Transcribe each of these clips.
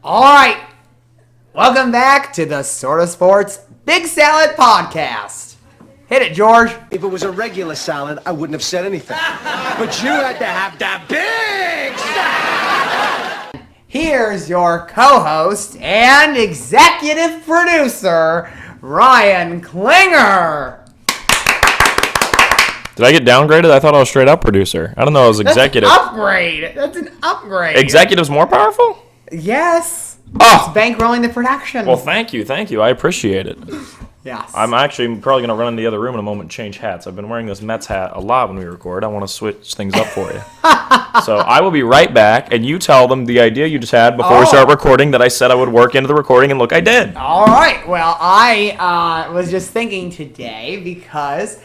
All right. Welcome back to the Sorta Sports Big Salad Podcast. Hit it, George. If it was a regular salad, I wouldn't have said anything. But you had to have that big salad! Here's your co-host and executive producer, Ryan Klinger. Did I get downgraded? I thought I was straight up producer. I don't know. I was executive. That's an upgrade. That's an upgrade. Executive's more powerful? Yes. Oh! It's bankrolling the production. Well, thank you. I appreciate it. Yes. I'm actually probably going to run in the other room in a moment and change hats. I've been wearing this Mets hat a lot when we record. I want to switch things up for you. So I will be right back, and you tell them the idea you just had before we start recording that I said I would work into the recording, and look, I did. All right. Well, I was just thinking today because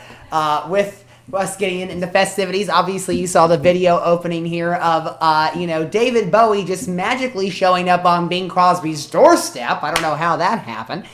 with us getting into festivities, obviously you saw the video opening here of, David Bowie just magically showing up on Bing Crosby's doorstep. I don't know how that happened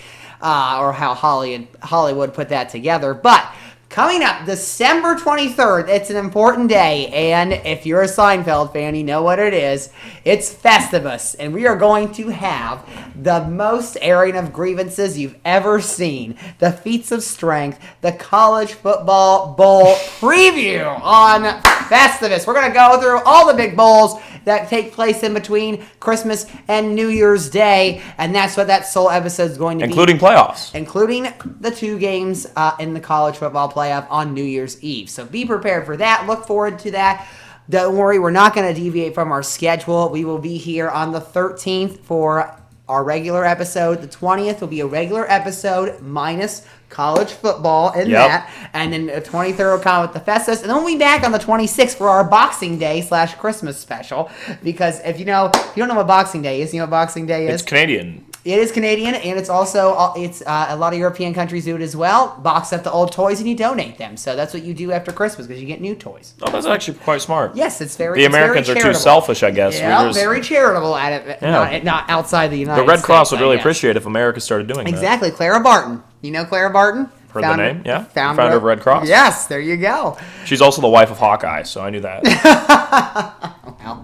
or how Hollywood put that together. But coming up, December 23rd, it's an important day, and if you're a Seinfeld fan, you know what it is. It's Festivus, and we are going to have the most airing of grievances you've ever seen, the feats of strength, the college football bowl preview on Festivus. We're going to go through all the big bowls that take place in between Christmas and New Year's Day, and that's what that sole episode is going to Including playoffs. Including the two games in the college football playoff on New Year's Eve. So be prepared for that. Look forward to that. Don't worry, we're not going to deviate from our schedule. We will be here on the 13th for our regular episode. The 20th will be a regular episode minus college football in that. And then the 23rd will come with the Festus. And then we'll be back on the 26th for our Boxing Day / Christmas special. Because if you don't know what Boxing Day is, you know what Boxing Day is? It's Canadian. It is Canadian, and it's also a lot of European countries do it as well. Box up the old toys and you donate them. So that's what you do after Christmas because you get new toys. Oh, that's actually quite smart. Yes, it's very. The Americans are too selfish, I guess. Yeah, very charitable at it. Yeah. Not outside the United States. The Red Cross would really yes. appreciate if America started doing that. Exactly, Clara Barton. You know Clara Barton? Heard the name? Yeah. Founder of Red Cross. Yes, there you go. She's also the wife of Hawkeye, so I knew that.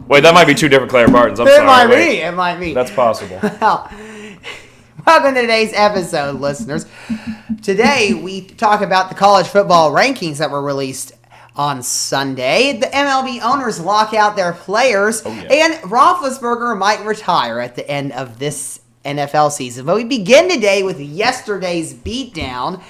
Wait, that might be two different Clara Bartons. I'm sorry. It might be. That's possible. Welcome to today's episode, listeners. Today, we talk about the college football rankings that were released on Sunday. The MLB owners lock out their players, and Roethlisberger might retire at the end of this NFL season. But we begin today with yesterday's beatdown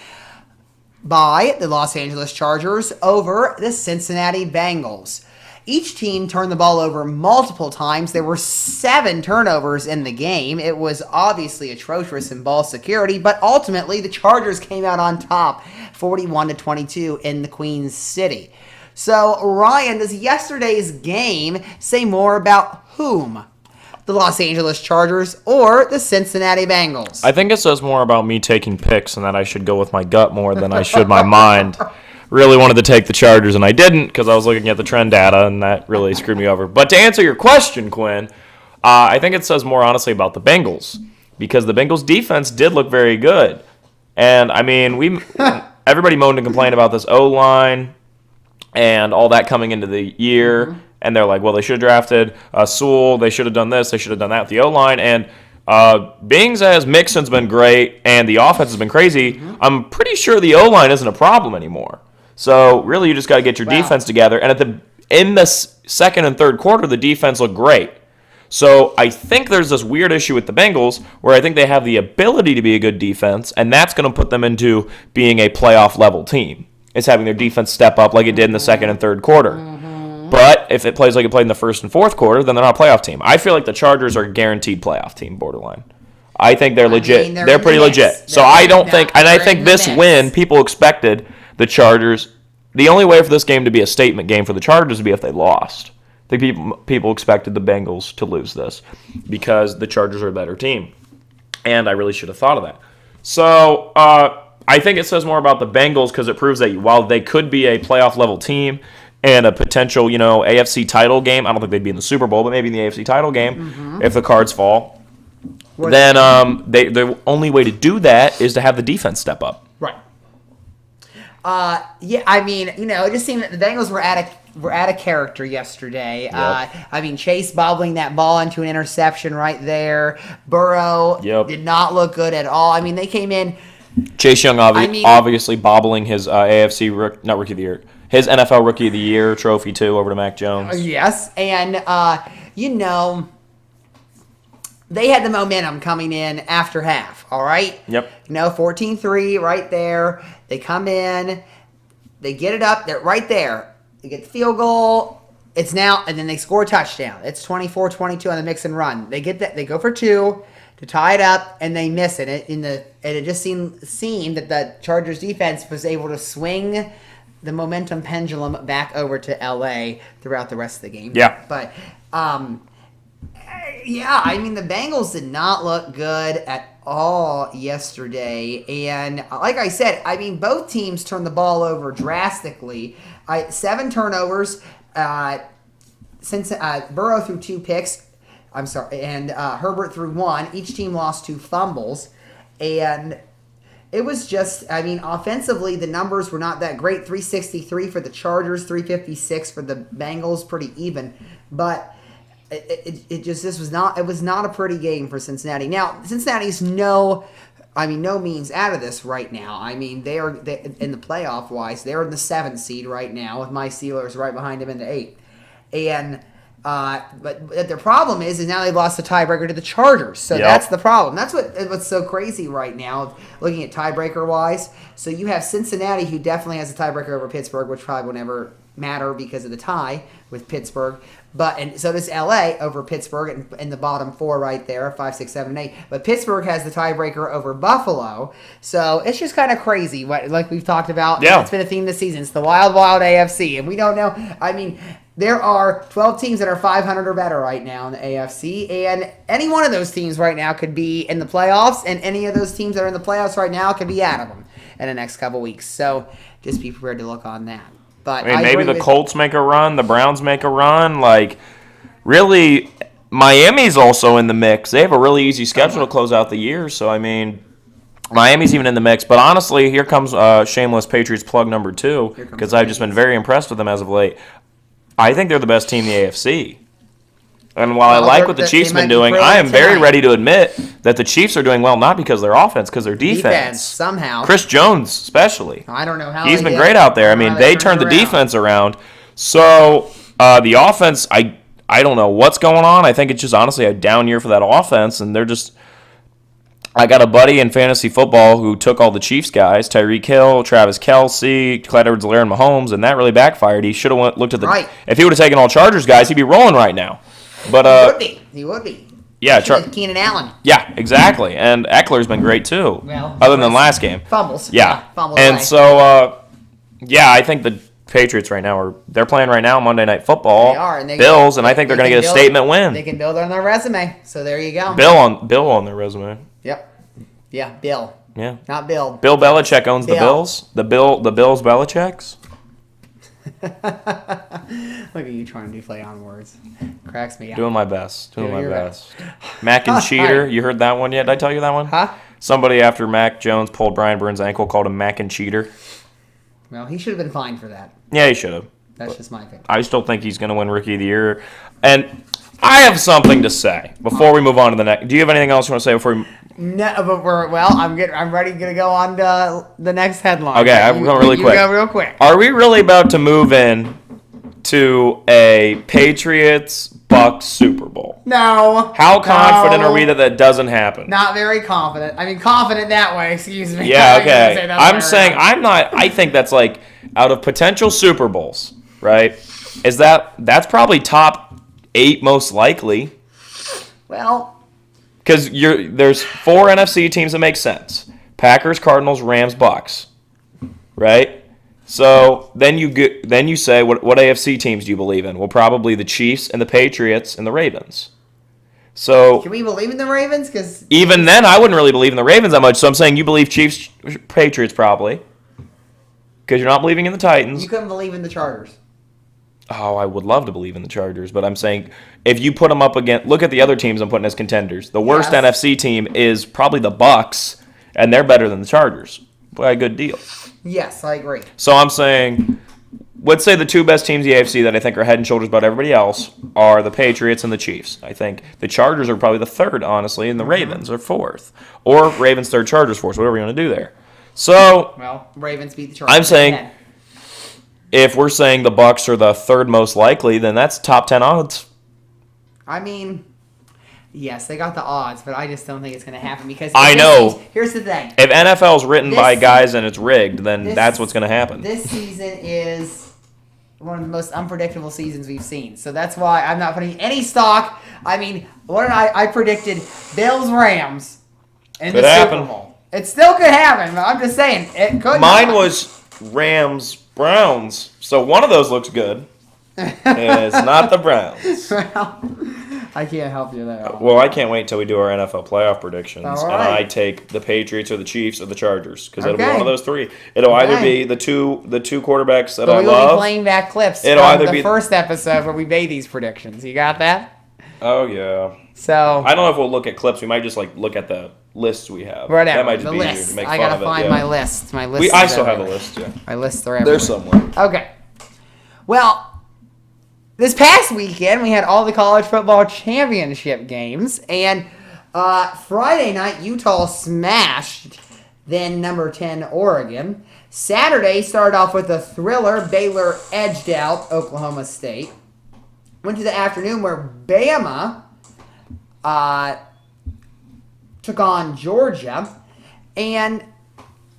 by the Los Angeles Chargers over the Cincinnati Bengals. Each team turned the ball over multiple times. There were 7 turnovers in the game. It was obviously atrocious in ball security, but ultimately the Chargers came out on top, 41-22 in the Queen City. So, Ryan, does yesterday's game say more about whom? The Los Angeles Chargers or the Cincinnati Bengals? I think it says more about me taking picks and that I should go with my gut more than I should my mind. Really wanted to take the Chargers, and I didn't because I was looking at the trend data, and that really screwed me over. But to answer your question, Quinn, I think it says more honestly about the Bengals because the Bengals' defense did look very good. And, I mean, everybody moaned and complained about this O-line and all that coming into the year. Mm-hmm. And they're like, well, they should have drafted Sewell. They should have done this. They should have done that with the O-line. And being as Mixon's been great and the offense has been crazy, I'm pretty sure the O-line isn't a problem anymore. So really, you just got to get your defense together. And in the second and third quarter, the defense looked great. So I think there's this weird issue with the Bengals where I think they have the ability to be a good defense, and that's going to put them into being a playoff level team. It's having their defense step up like it did in the second and third quarter. But if it plays like it played in the first and fourth quarter, then they're not a playoff team. I feel like the Chargers are a guaranteed playoff team, borderline. I think they're legit. They're pretty legit. So I don't think, and I think this win, people expected the Chargers. The only way for this game to be a statement game for the Chargers would be if they lost. I think people expected the Bengals to lose this because the Chargers are a better team. And I really should have thought of that. So I think it says more about the Bengals because it proves that while they could be a playoff level team and a potential, AFC title game, I don't think they'd be in the Super Bowl, but maybe in the AFC title game if the cards fall. Then the only way to do that is to have the defense step up. Right. Yeah, I mean, it just seemed that the Bengals were at a were out of character yesterday. Chase bobbling that ball into an interception right there. Burrow did not look good at all. I mean, they came in. Chase Young obviously bobbling his not Rookie of the Year, his NFL Rookie of the Year trophy too over to Mac Jones. Yes, and they had the momentum coming in after half, all right? Yep. 14-3 right there. They come in, they get it up, they're right there. They get the field goal. It's now, and then they score a touchdown. It's 24-22 on the mix and run. They get that, they go for 2 to tie it up, and they miss it. And it just seemed that the Chargers defense was able to swing the momentum pendulum back over to LA throughout the rest of the game. Yeah. But the Bengals did not look good at all yesterday. And like I said, both teams turned the ball over drastically. 7 turnovers. Since Burrow threw 2 picks. I'm sorry. And Herbert threw 1. Each team lost 2 fumbles. And it was just, offensively, the numbers were not that great. 363 for the Chargers, 356 for the Bengals, pretty even. But it was not a pretty game for Cincinnati. Now, Cincinnati's no means out of this right now. They in the playoff wise, they're in the 7th seed right now with my Steelers right behind them in the 8th. And but the problem is now they've lost the tiebreaker to the Chargers. So that's the problem. That's what's so crazy right now, looking at tiebreaker wise. So you have Cincinnati, who definitely has a tiebreaker over Pittsburgh, which probably will never matter because of the tie with Pittsburgh. And so does LA over Pittsburgh in the bottom 4 right there, 5, 6, 7, 8. But Pittsburgh has the tiebreaker over Buffalo. So it's just kind of crazy, like we've talked about. Yeah. It's been a theme this season. It's the wild, wild AFC. And we don't know. There are 12 teams that are 500 or better right now in the AFC, and any one of those teams right now could be in the playoffs, and any of those teams that are in the playoffs right now could be out of them in the next couple weeks. So just be prepared to look on that. But maybe the Colts make a run, the Browns make a run. Really, Miami's also in the mix. They have a really easy schedule to close out the year, so Miami's even in the mix. But honestly, here comes shameless Patriots plug number 2, because I've just been very impressed with them as of late. I think they're the best team in the AFC. And while I like what the Chiefs have been doing, I am very ready to admit that the Chiefs are doing well, not because of their offense, because their defense. Somehow. Chris Jones, especially. I don't know how he's been great out there. They turned the defense around. So the offense, I don't know what's going on. I think it's just honestly a down year for that offense, and they're just. I got a buddy in fantasy football who took all the Chiefs guys, Tyreek Hill, Travis Kelce, Clyde Edwards-Helaire, and Mahomes, and that really backfired. He should have looked at the. Right. If he would have taken all Chargers guys, he'd be rolling right now. But he would be. Yeah, Keenan Allen. Yeah, exactly. And Eckler's been great too. Well, other than last game. Fumbles. Yeah. Fumbles and away. So I think the Patriots right now they're playing right now Monday Night Football. They are, and Bills, and I think they're going to get a statement win. They can build on their resume. So there you go. Bill on their resume. Yep. Yeah, Bill. Yeah. Not Bill. Bill Belichick owns the Bills. The Bills Belichicks. Look at you trying to do play on words. Cracks me out. Doing my best. Mac and Cheater. You heard that one yet? Did I tell you that one? Huh? Somebody after Mac Jones pulled Brian Burns' ankle called him Mac and Cheater. Well, he should have been fined for that. Yeah, he should have. That's just my opinion. I still think he's going to win Rookie of the Year. And I have something to say before we move on to the next. Do you have anything else you want to say before we... No, but I'm ready to go on to the next headline. Okay, I'm going really quick. You go real quick. Are we really about to move in to a Patriots-Bucks Super Bowl? No. How confident are we that doesn't happen? Not very confident. Confident that way, excuse me. Yeah, okay. I think that's out of potential Super Bowls, right? That's probably top 8 most likely. Well... Because there's 4 NFC teams that make sense. Packers, Cardinals, Rams, Bucks. Right? So then you say, what AFC teams do you believe in? Well, probably the Chiefs and the Patriots and the Ravens. So can we believe in the Ravens? Because even then, I wouldn't really believe in the Ravens that much. So I'm saying you believe Chiefs, Patriots probably. Because you're not believing in the Titans. You couldn't believe in the Chargers. Oh, I would love to believe in the Chargers, but I'm saying if you put them up against, look at the other teams I'm putting as contenders. The worst NFC team is probably the Bucks, and they're better than the Chargers by a good deal. Yes, I agree. So I'm saying let's say the two best teams in the AFC that I think are head and shoulders above everybody else are the Patriots and the Chiefs. I think the Chargers are probably the third, honestly, and the Ravens are fourth. Or Ravens third, Chargers fourth, whatever you want to do there. So, well, Ravens beat the Chargers. I'm saying if we're saying the Bucs are the third most likely, then that's top 10 odds. I mean, yes, they got the odds, but I just don't think it's going to happen because I know. Here's the thing. If NFL is written by guys and it's rigged, then that's what's going to happen. This season is one of the most unpredictable seasons we've seen. So that's why I'm not putting any stock. I mean, what did I predicted Bills-Rams in the Super Bowl. It still could happen, but I'm just saying it could. Mine was Rams-Browns, so one of those looks good. It's not the Browns. Well, I can't help you there. Well, I can't wait until we do our NFL playoff predictions, All right. and I take the Patriots or the Chiefs or the Chargers because it'll be one of those three. It'll either be the two quarterbacks that I love. We'll be playing back clips from the first episode where we made these predictions. You got that? Oh yeah. So I don't know if we'll look at clips. We might just look at the lists we have. Whatever. That might just the be list. easier to make I fun gotta of it. find Yeah. my list. My list. I still have a list. Yeah. My lists are everywhere. They're somewhere. Okay. Well, this past weekend we had all the college football championship games, and Friday night Utah smashed then number 10 Oregon. Saturday started off with a thriller. Baylor edged out Oklahoma State. Went to the afternoon where Bama took on Georgia and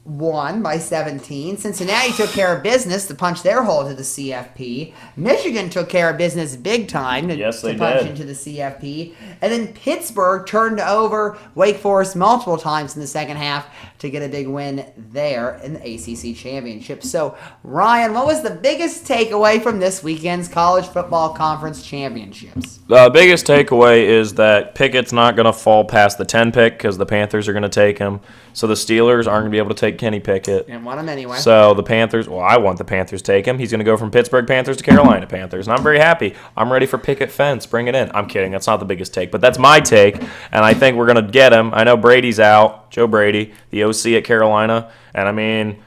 won by 17. Cincinnati took care of business to punch their hole to the CFP. Michigan took care of business big time to punch into the CFP. And then Pittsburgh turned over Wake Forest multiple times in the second half to get a big win there in the ACC Championship. So, Ryan, what was the biggest takeaway from this weekend's College Football Conference Championships? The biggest takeaway is that Pickett's not going to fall past the 10 pick because the Panthers are going to take him. So the Steelers aren't going to be able to take Kenny Pickett. And want him anyway. So the Panthers, I want the Panthers to take him. He's going to go from Pittsburgh Panthers to Carolina Panthers. And I'm very happy. I'm ready for Pickett Fence. Bring it in. I'm kidding. That's not the biggest take. But that's my take. And I think we're going to get him. I know Brady's out. Joe Brady, the OC at Carolina. And I mean,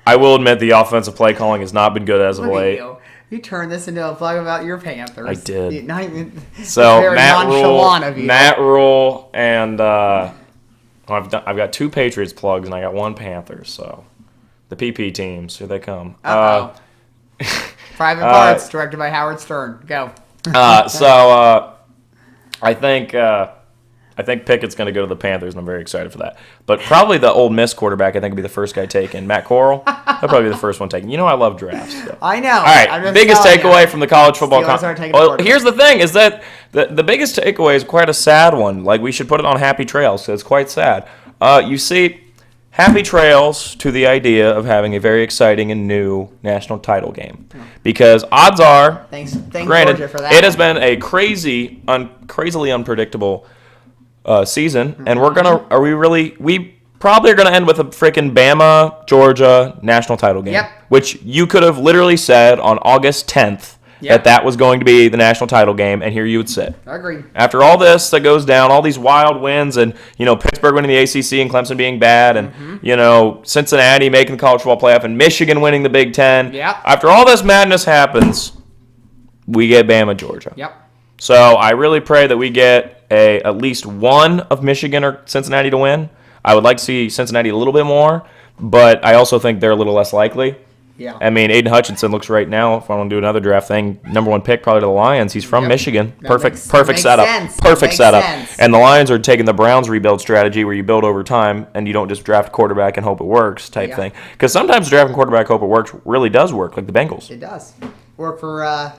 I will admit the offensive play calling has not been good as of late. You turned this into a plug about your Panthers. I did. Not even, so very nonchalant of you. Matt Rule and I've got two Patriots plugs and I got one Panthers. So the PP teams, here they come. Private Parts, directed by Howard Stern. Go. I think Pickett's going to go to the Panthers, and I'm very excited for that. But probably the Ole Miss quarterback, I think, will be the first guy taken. Matt Corral, he'll probably be the first one taken. You know I love drafts. So. I know. All right, biggest takeaway from the college football conference. Well, here's the thing, is that the biggest takeaway is quite a sad one. Like, we should put it on Happy Trails, because it's quite sad. You see, Happy Trails to the idea of having a very exciting and new national title game. Because odds are, thanks granted, Georgia for that. It has been a crazily unpredictable season, and we probably are gonna end with a freaking Bama Georgia national title game, which you could have literally said on August 10th that was going to be the national title game, and here you would sit. I agree. After all this that goes down, all these wild wins, and Pittsburgh winning the ACC and Clemson being bad, and Cincinnati making the college football playoff and Michigan winning the Big Ten. After all this madness happens, we get Bama Georgia. So I really pray that we get at least one of Michigan or Cincinnati to win. I would like to see Cincinnati a little bit more, but I also think they're a little less likely. I mean, Aiden Hutchinson looks right now, if I want to do another draft thing, number one pick probably to the Lions. He's from Michigan. Perfect setup. Perfect setup. And the Lions are taking the Browns rebuild strategy where you build over time and you don't just draft a quarterback and hope it works type thing. Because sometimes drafting quarterback, hope it works, really does work, like the Bengals. It does. Work for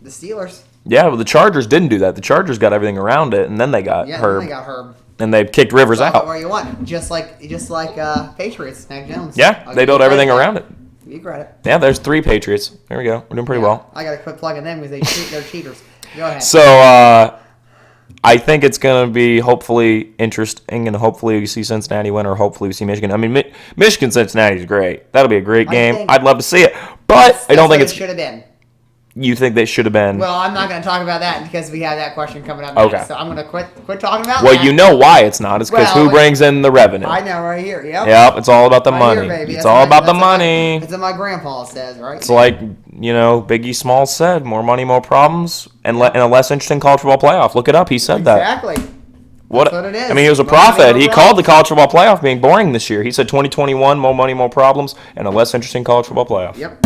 the Steelers. Yeah, well, the Chargers didn't do that. The Chargers got everything around it, and then they got Herb. Then they got Herb. And they kicked Rivers out. Where you want, just like Patriots, Mac Jones. Yeah, they built everything around it. You credit. Yeah, there's 3 Patriots. There we go. We're doing pretty well. I got to quit plugging them because they're cheaters. Go ahead. So I think it's going to be hopefully interesting, and hopefully we see Cincinnati win, or hopefully we see Michigan. I mean, Michigan-Cincinnati is great. That'll be a great game. I'd love to see it. But I don't think it should have been. You think they should have been? Well, I'm not going to talk about that because we have that question coming up next. So I'm going to quit talking about that. Well, you know why it's not. It's because who brings in the revenue? I know, right here. Yep, it's all about the money. It's all about the money. That's what my grandpa says, right? It's like Biggie Smalls said, more money, more problems, and a less interesting college football playoff. Look it up. He said that. Exactly. That's what it is. I mean, he was a More money, prophet. more He called the college football playoff being boring this year. He said 2021, more money, more problems, and a less interesting college football playoff. Yep.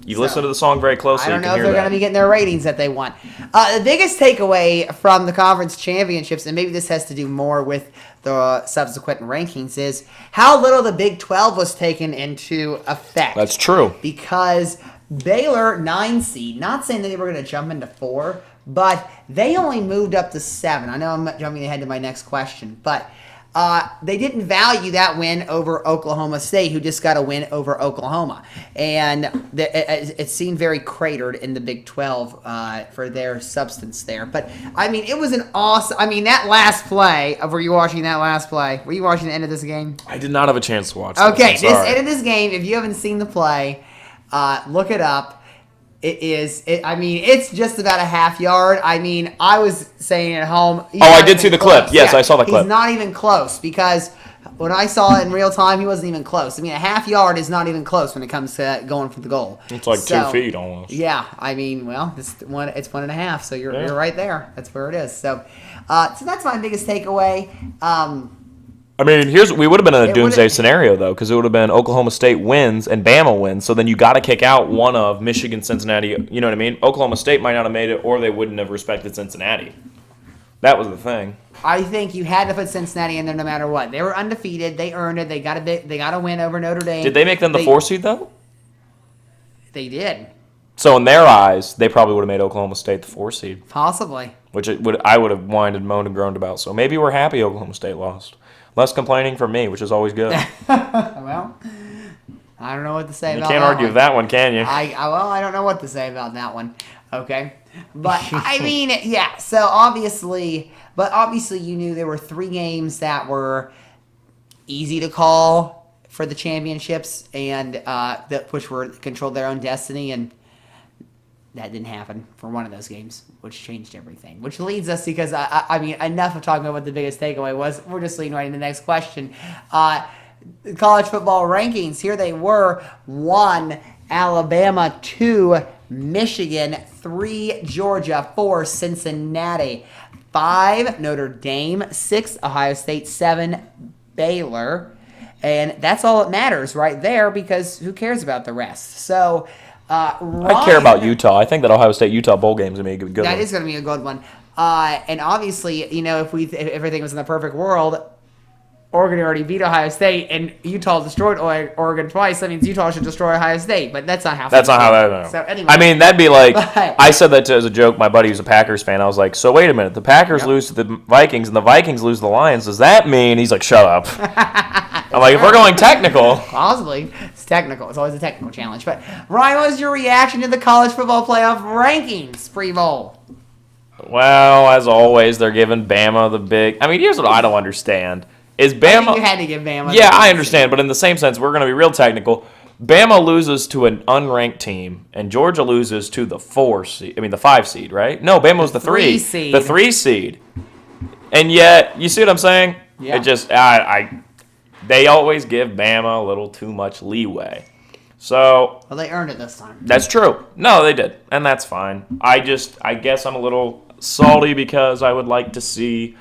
You listen to the song very closely. I don't know if they're going to be getting their ratings that they want. The biggest takeaway from the conference championships, and maybe this has to do more with the subsequent rankings, is how little the Big 12 was taken into effect. That's true. Because Baylor, 9 seed, not saying that they were going to jump into 4, but they only moved up to 7. I know I'm jumping ahead to my next question, but they didn't value that win over Oklahoma State, who just got a win over Oklahoma. And it seemed very cratered in the Big 12 for their substance there. But, I mean, it was an awesome... I mean, that last play... Were you watching that last play? Were you watching the end of this game? I did not have a chance to watch Okay, this end of this game, if you haven't seen the play, look it up. It's just about a half yard. I mean, I was saying at home. I did see the clip. Yes, I saw the clip. He's not even close because when I saw it in real time, he wasn't even close. I mean, a half yard is not even close when it comes to going for the goal. It's like 2 feet almost. Yeah, I mean, well, it's 1.5, so you're right there. That's where it is. So that's my biggest takeaway. I mean, we would have been in a doomsday scenario, though, because it would have been Oklahoma State wins and Bama wins, so then you got to kick out one of Michigan, Cincinnati. You know what I mean? Oklahoma State might not have made it, or they wouldn't have respected Cincinnati. That was the thing. I think you had to put Cincinnati in there no matter what. They were undefeated. They earned it. They got a win over Notre Dame. Did they make them the 4 seed, though? They did. So in their eyes, they probably would have made Oklahoma State the 4 seed. Possibly. Which I would have whined and moaned and groaned about. So maybe we're happy Oklahoma State lost. Less complaining from me, which is always good. Well, I don't know what to say about that. You can't argue with that one, can you? I don't know what to say about that one. Okay. But, I mean, yeah. So, obviously you knew there were 3 games that were easy to call for the championships and which were controlled their own destiny, and that didn't happen for one of those games, which changed everything. Which leads us, because, I mean, enough of talking about what the biggest takeaway was. We're just leading right into the next question. College football rankings. Here they were. 1, Alabama. 2, Michigan. 3, Georgia. 4, Cincinnati. 5, Notre Dame. 6, Ohio State. 7, Baylor. And that's all that matters right there, because who cares about the rest? So... I care about Utah. I think that Ohio State-Utah bowl game is going to be a good one. That is going to be a good one. And obviously, if everything was in the perfect world, Oregon already beat Ohio State, and Utah destroyed Oregon twice. That means Utah should destroy Ohio State, but that's not how. That's not how that. So anyway, I mean, that'd be like I said that as a joke. My buddy who's a Packers fan. I was like, so wait a minute, the Packers lose to the Vikings, and the Vikings lose to the Lions. Does that mean? He's like, shut up. I'm like, if we're going technical. Possibly. It's technical. It's always a technical challenge. But, Ryan, what was your reaction to the college football playoff rankings pre-bowl? Well, as always, they're giving Bama the big... I mean, here's what I don't understand. Is Bama... I think you had to give Bama... Yeah, I understand, but in the same sense, we're going to be real technical. Bama loses to an unranked team, and Georgia loses to the 5 seed, right? No, Bama was the 3 seed. The 3 seed. And yet, you see what I'm saying? Yeah. It just... They always give Bama a little too much leeway. So... Well, they earned it this time. That's true. No, they did. And that's fine. I guess I'm a little salty because I would like to see...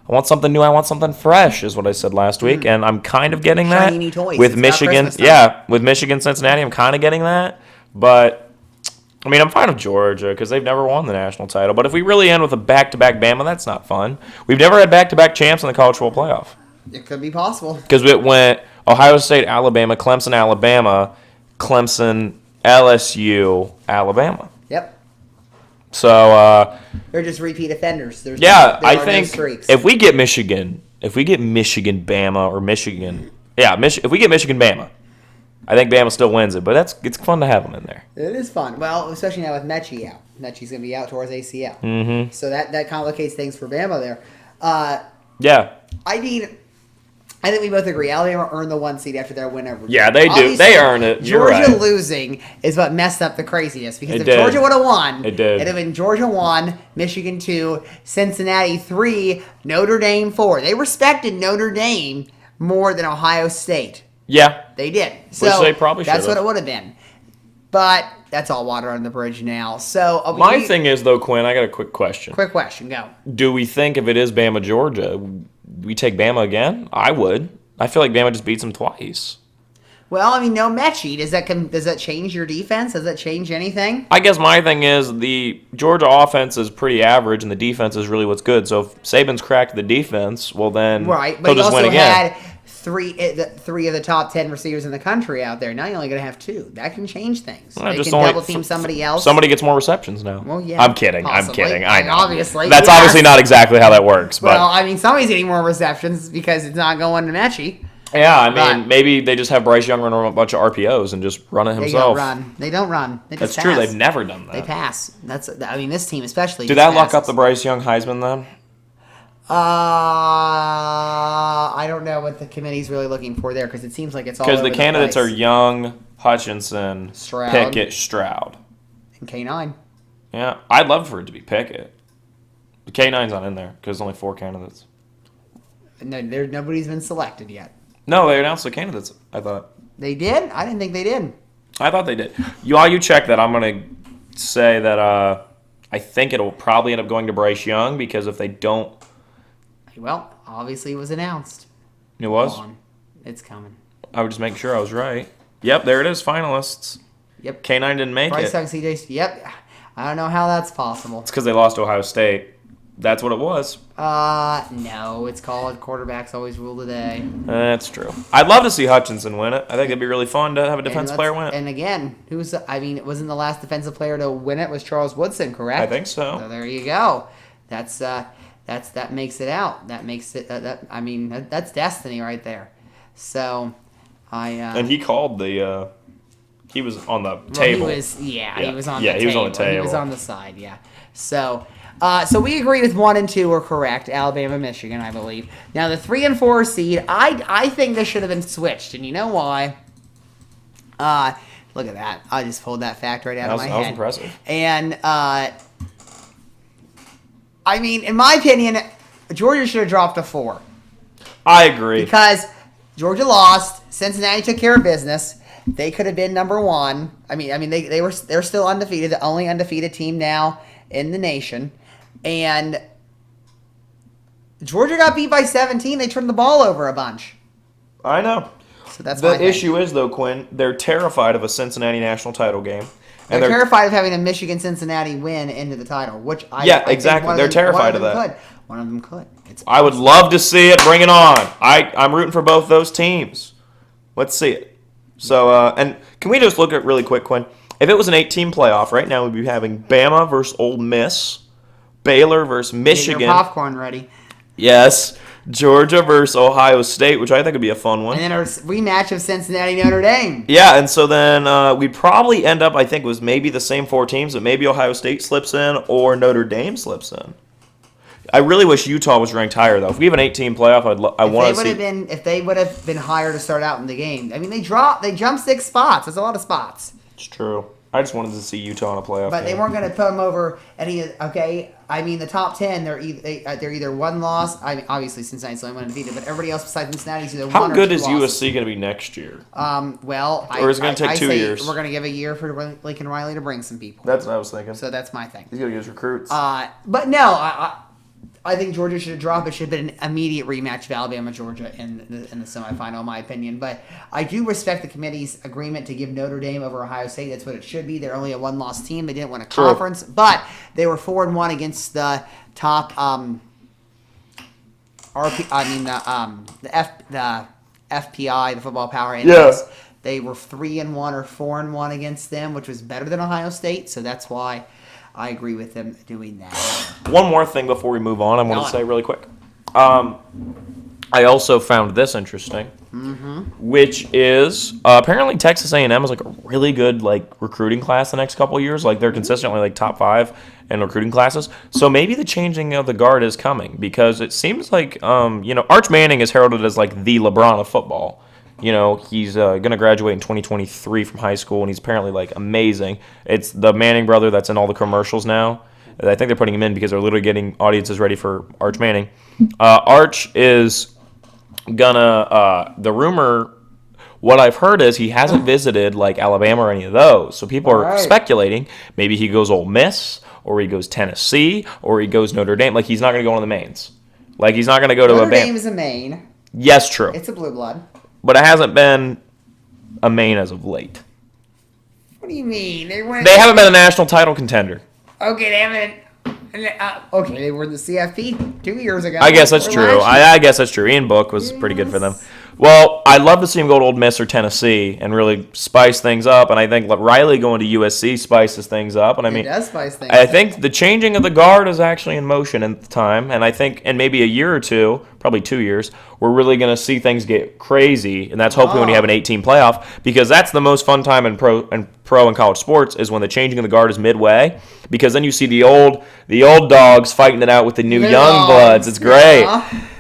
I want something new. I want something fresh, is what I said last week. And I'm kind of getting that. Shiny toys. With it's Michigan. Yeah, with Michigan, Cincinnati, I'm kind of getting that. But... I mean, I'm fine with Georgia because they've never won the national title. But if we really end with a back-to-back Bama, that's not fun. We've never had back-to-back champs in the college football playoff. It could be possible. Because it went Ohio State, Alabama, Clemson, Alabama, Clemson, LSU, Alabama. Yep. So they're just repeat offenders. I think if we get Michigan, Bama, or Michigan, if we get Michigan, Bama, I think Bama still wins it. But it's fun to have them in there. It is fun. Well, especially now with Mechie out. Mechie's going to be out towards ACL. Mm-hmm. So that complicates things for Bama there. Yeah. I think we both agree. Alabama earned the 1 seed after their win over. Yeah, they do. Obviously, they earn it. You're Georgia right. losing is what messed up the craziness. Because if did. Georgia would have won, it'd have been Georgia 1, Michigan 2, Cincinnati 3, Notre Dame 4. They respected Notre Dame more than Ohio State. Yeah. They did. So they probably that's should've. what it would have been. But that's all water on the bridge now. So My thing is, though, Quinn, I got a quick question. Quick question, go. Do we think if it is Bama, Georgia, we take Bama again? I would. I feel like Bama just beats them twice. Well, I mean, no Mechie. Does that change your defense? Does that change anything? I guess my thing is the Georgia offense is pretty average, and the defense is really what's good. So if Saban's cracked the defense, well then Right, but he'll he just also win again. had three of the top 10 receivers in the country out there. Now you're only going to have 2. That can change things. Well, They just can only- double team somebody else. Somebody gets more receptions now. Well, yeah, I'm kidding. possibly. I'm kidding. I know. Obviously, That's yes. obviously not exactly how that works. But Well, I mean, somebody's getting more receptions because it's not going to Mechie. yeah, I mean, but- maybe they just have Bryce Young run a bunch of RPOs and just run it They himself. don't run. They don't run. They just That's true. pass. They've never done that. They pass. I mean, this team especially. Did just that lock up passes. the Bryce Young Heisman then? I don't know what the committee's really looking for there because it seems like it's all Because over the candidates are place. Young, Hutchinson, Stroud. Pickett, Stroud. And K9. Yeah, I'd love for it to be Pickett. The K9's not in there because there's only 4 candidates. No, nobody's been selected yet. No, they announced the candidates, I thought. They did? I didn't think they did. I thought they did. While you check that, I'm going to say that I think it'll probably end up going to Bryce Young because if they don't... Well, obviously it was announced. It was? Hold on. It's coming. I would just make sure I was right. Yep, there it is, finalists. Yep. K9 didn't make Bryce it. Young, CJ. Yep. I don't know how that's possible. It's because they lost to Ohio State. That's what it was. No, it's called quarterbacks always rule the day. That's true. I'd love to see Hutchinson win it. I think it'd be really fun to have a defense player win it. And again, wasn't the last defensive player to win it was Charles Woodson, correct? I think so. So there you go. That makes it out. That makes it. That's destiny right there. So, And he called the. He was on the well, table. he was on he the was table. on the He was table. on the side. Yeah. So we agree with 1 and 2 are correct. Alabama, Michigan, I believe. Now the 3 and 4 seed, I think this should have been switched, and you know why? Look at that. I just pulled that fact right out of my head. That was impressive. And I mean, in my opinion, Georgia should have dropped to 4 I agree. because Georgia lost. Cincinnati took care of business. They could have been number 1. They're still undefeated, the only undefeated team now in the nation. And Georgia got beat by 17. They turned the ball over a bunch. I know. So that's my The thing. issue is, though, Quinn, they're terrified of a Cincinnati national title game. They're terrified of having a Michigan-Cincinnati win into the title, which I Yeah, I think exactly. one They're them- terrified one of that. Could. One of them could. I would love to see it. Bring it on. I'm rooting for both those teams. Let's see it. So, and can we just look at really quick, Quinn? If it was an 8-team playoff, right now we'd be having Bama versus Ole Miss, Baylor versus Get Michigan. your popcorn ready. Yes. Georgia versus Ohio State, which I think would be a fun one. And then our rematch of Cincinnati Notre Dame. Yeah, and so then we'd probably end up, I think, was maybe the same 4 teams, but maybe Ohio State slips in or Notre Dame slips in. I really wish Utah was ranked higher, though. If we have an 8-team playoff, I want to see. If they would have been higher to start out in the game. I mean, they jumped 6 spots. That's a lot of spots. It's true. I just wanted to see Utah in a playoff But they game. weren't going to put them over any. Okay, I mean the top 10. They're either one loss. I mean, obviously Cincinnati's the only one undefeated, but everybody else besides Cincinnati is either How one or good 2 is losses. USC going to be next year? Well, Or is it gonna take I 2 say years? We're going to give a year for Lincoln Riley to bring some people. That's what I was thinking. So that's my thing. He's going to use recruits. But no, I think Georgia should have dropped. It should have been an immediate rematch of Alabama-Georgia in the semifinal, in my opinion. But I do respect the committee's agreement to give Notre Dame over Ohio State. That's what it should be. They're only a 1-loss team. They didn't win a True. conference, but they were 4-1 against the top the FPI, the Football Power Index. Yeah. They were 3-1 or 4-1 against them, which was better than Ohio State. So that's why I agree with them doing that. One more thing before we move on, I want Go to say on. really quick. I also found this interesting, which is apparently Texas A&M is like a really good recruiting class the next couple of years. Like they're consistently top 5 in recruiting classes. So maybe the changing of the guard is coming because it seems like Arch Manning is heralded as like the LeBron of football. He's going to graduate in 2023 from high school, and he's apparently amazing. It's the Manning brother that's in all the commercials now. I think they're putting him in because they're literally getting audiences ready for Arch Manning. Arch is gonna the rumor. What I've heard is he hasn't visited like Alabama or any of those. So people are speculating maybe he goes Ole Miss or he goes Tennessee or he goes Notre Dame. Like he's not going to go one of the mains. Like he's not going to go to Notre Dame is a main. Yes, true. It's a blue blood. But it hasn't been a main as of late. What do you mean? They haven't been a national title contender. Okay, they haven't. Okay, they were the CFP 2 years ago. I guess that's true. I guess that's true. Ian Book was pretty good for them. Well, I'd love to see him go to Ole Miss or Tennessee and really spice things up. And I think Riley going to USC spices things up. And I mean, it does spice things I think the changing of the guard is actually in motion at the time. And I think in maybe a year or two, probably 2 years, we're really going to see things get crazy. And that's hopefully when you have an 18 playoff, because that's the most fun time in pro and college sports is when the changing of the guard is midway. Because then you see the old dogs fighting it out with the new young bloods. It's great.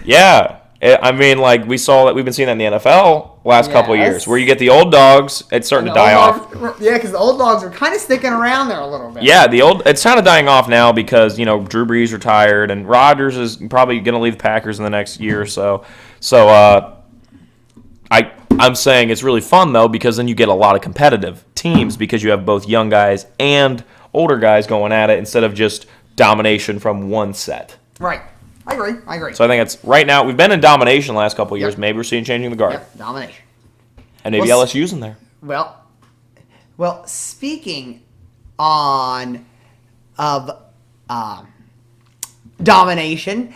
Yeah. I mean, like we've been seeing that in the NFL last couple of years, where you get the old dogs, it's starting to die off. Yeah, because the old dogs are kind of sticking around there a little bit. Yeah, it's kind of dying off now because Drew Brees retired and Rodgers is probably going to leave the Packers in the next year or so. So I'm saying it's really fun though because then you get a lot of competitive teams because you have both young guys and older guys going at it instead of just domination from one set. Right. I agree. So I think it's right now we've been in domination the last couple of years. Yep. Maybe we're seeing changing the guard. Yep, domination. And maybe LSU's in there. Well, speaking of domination,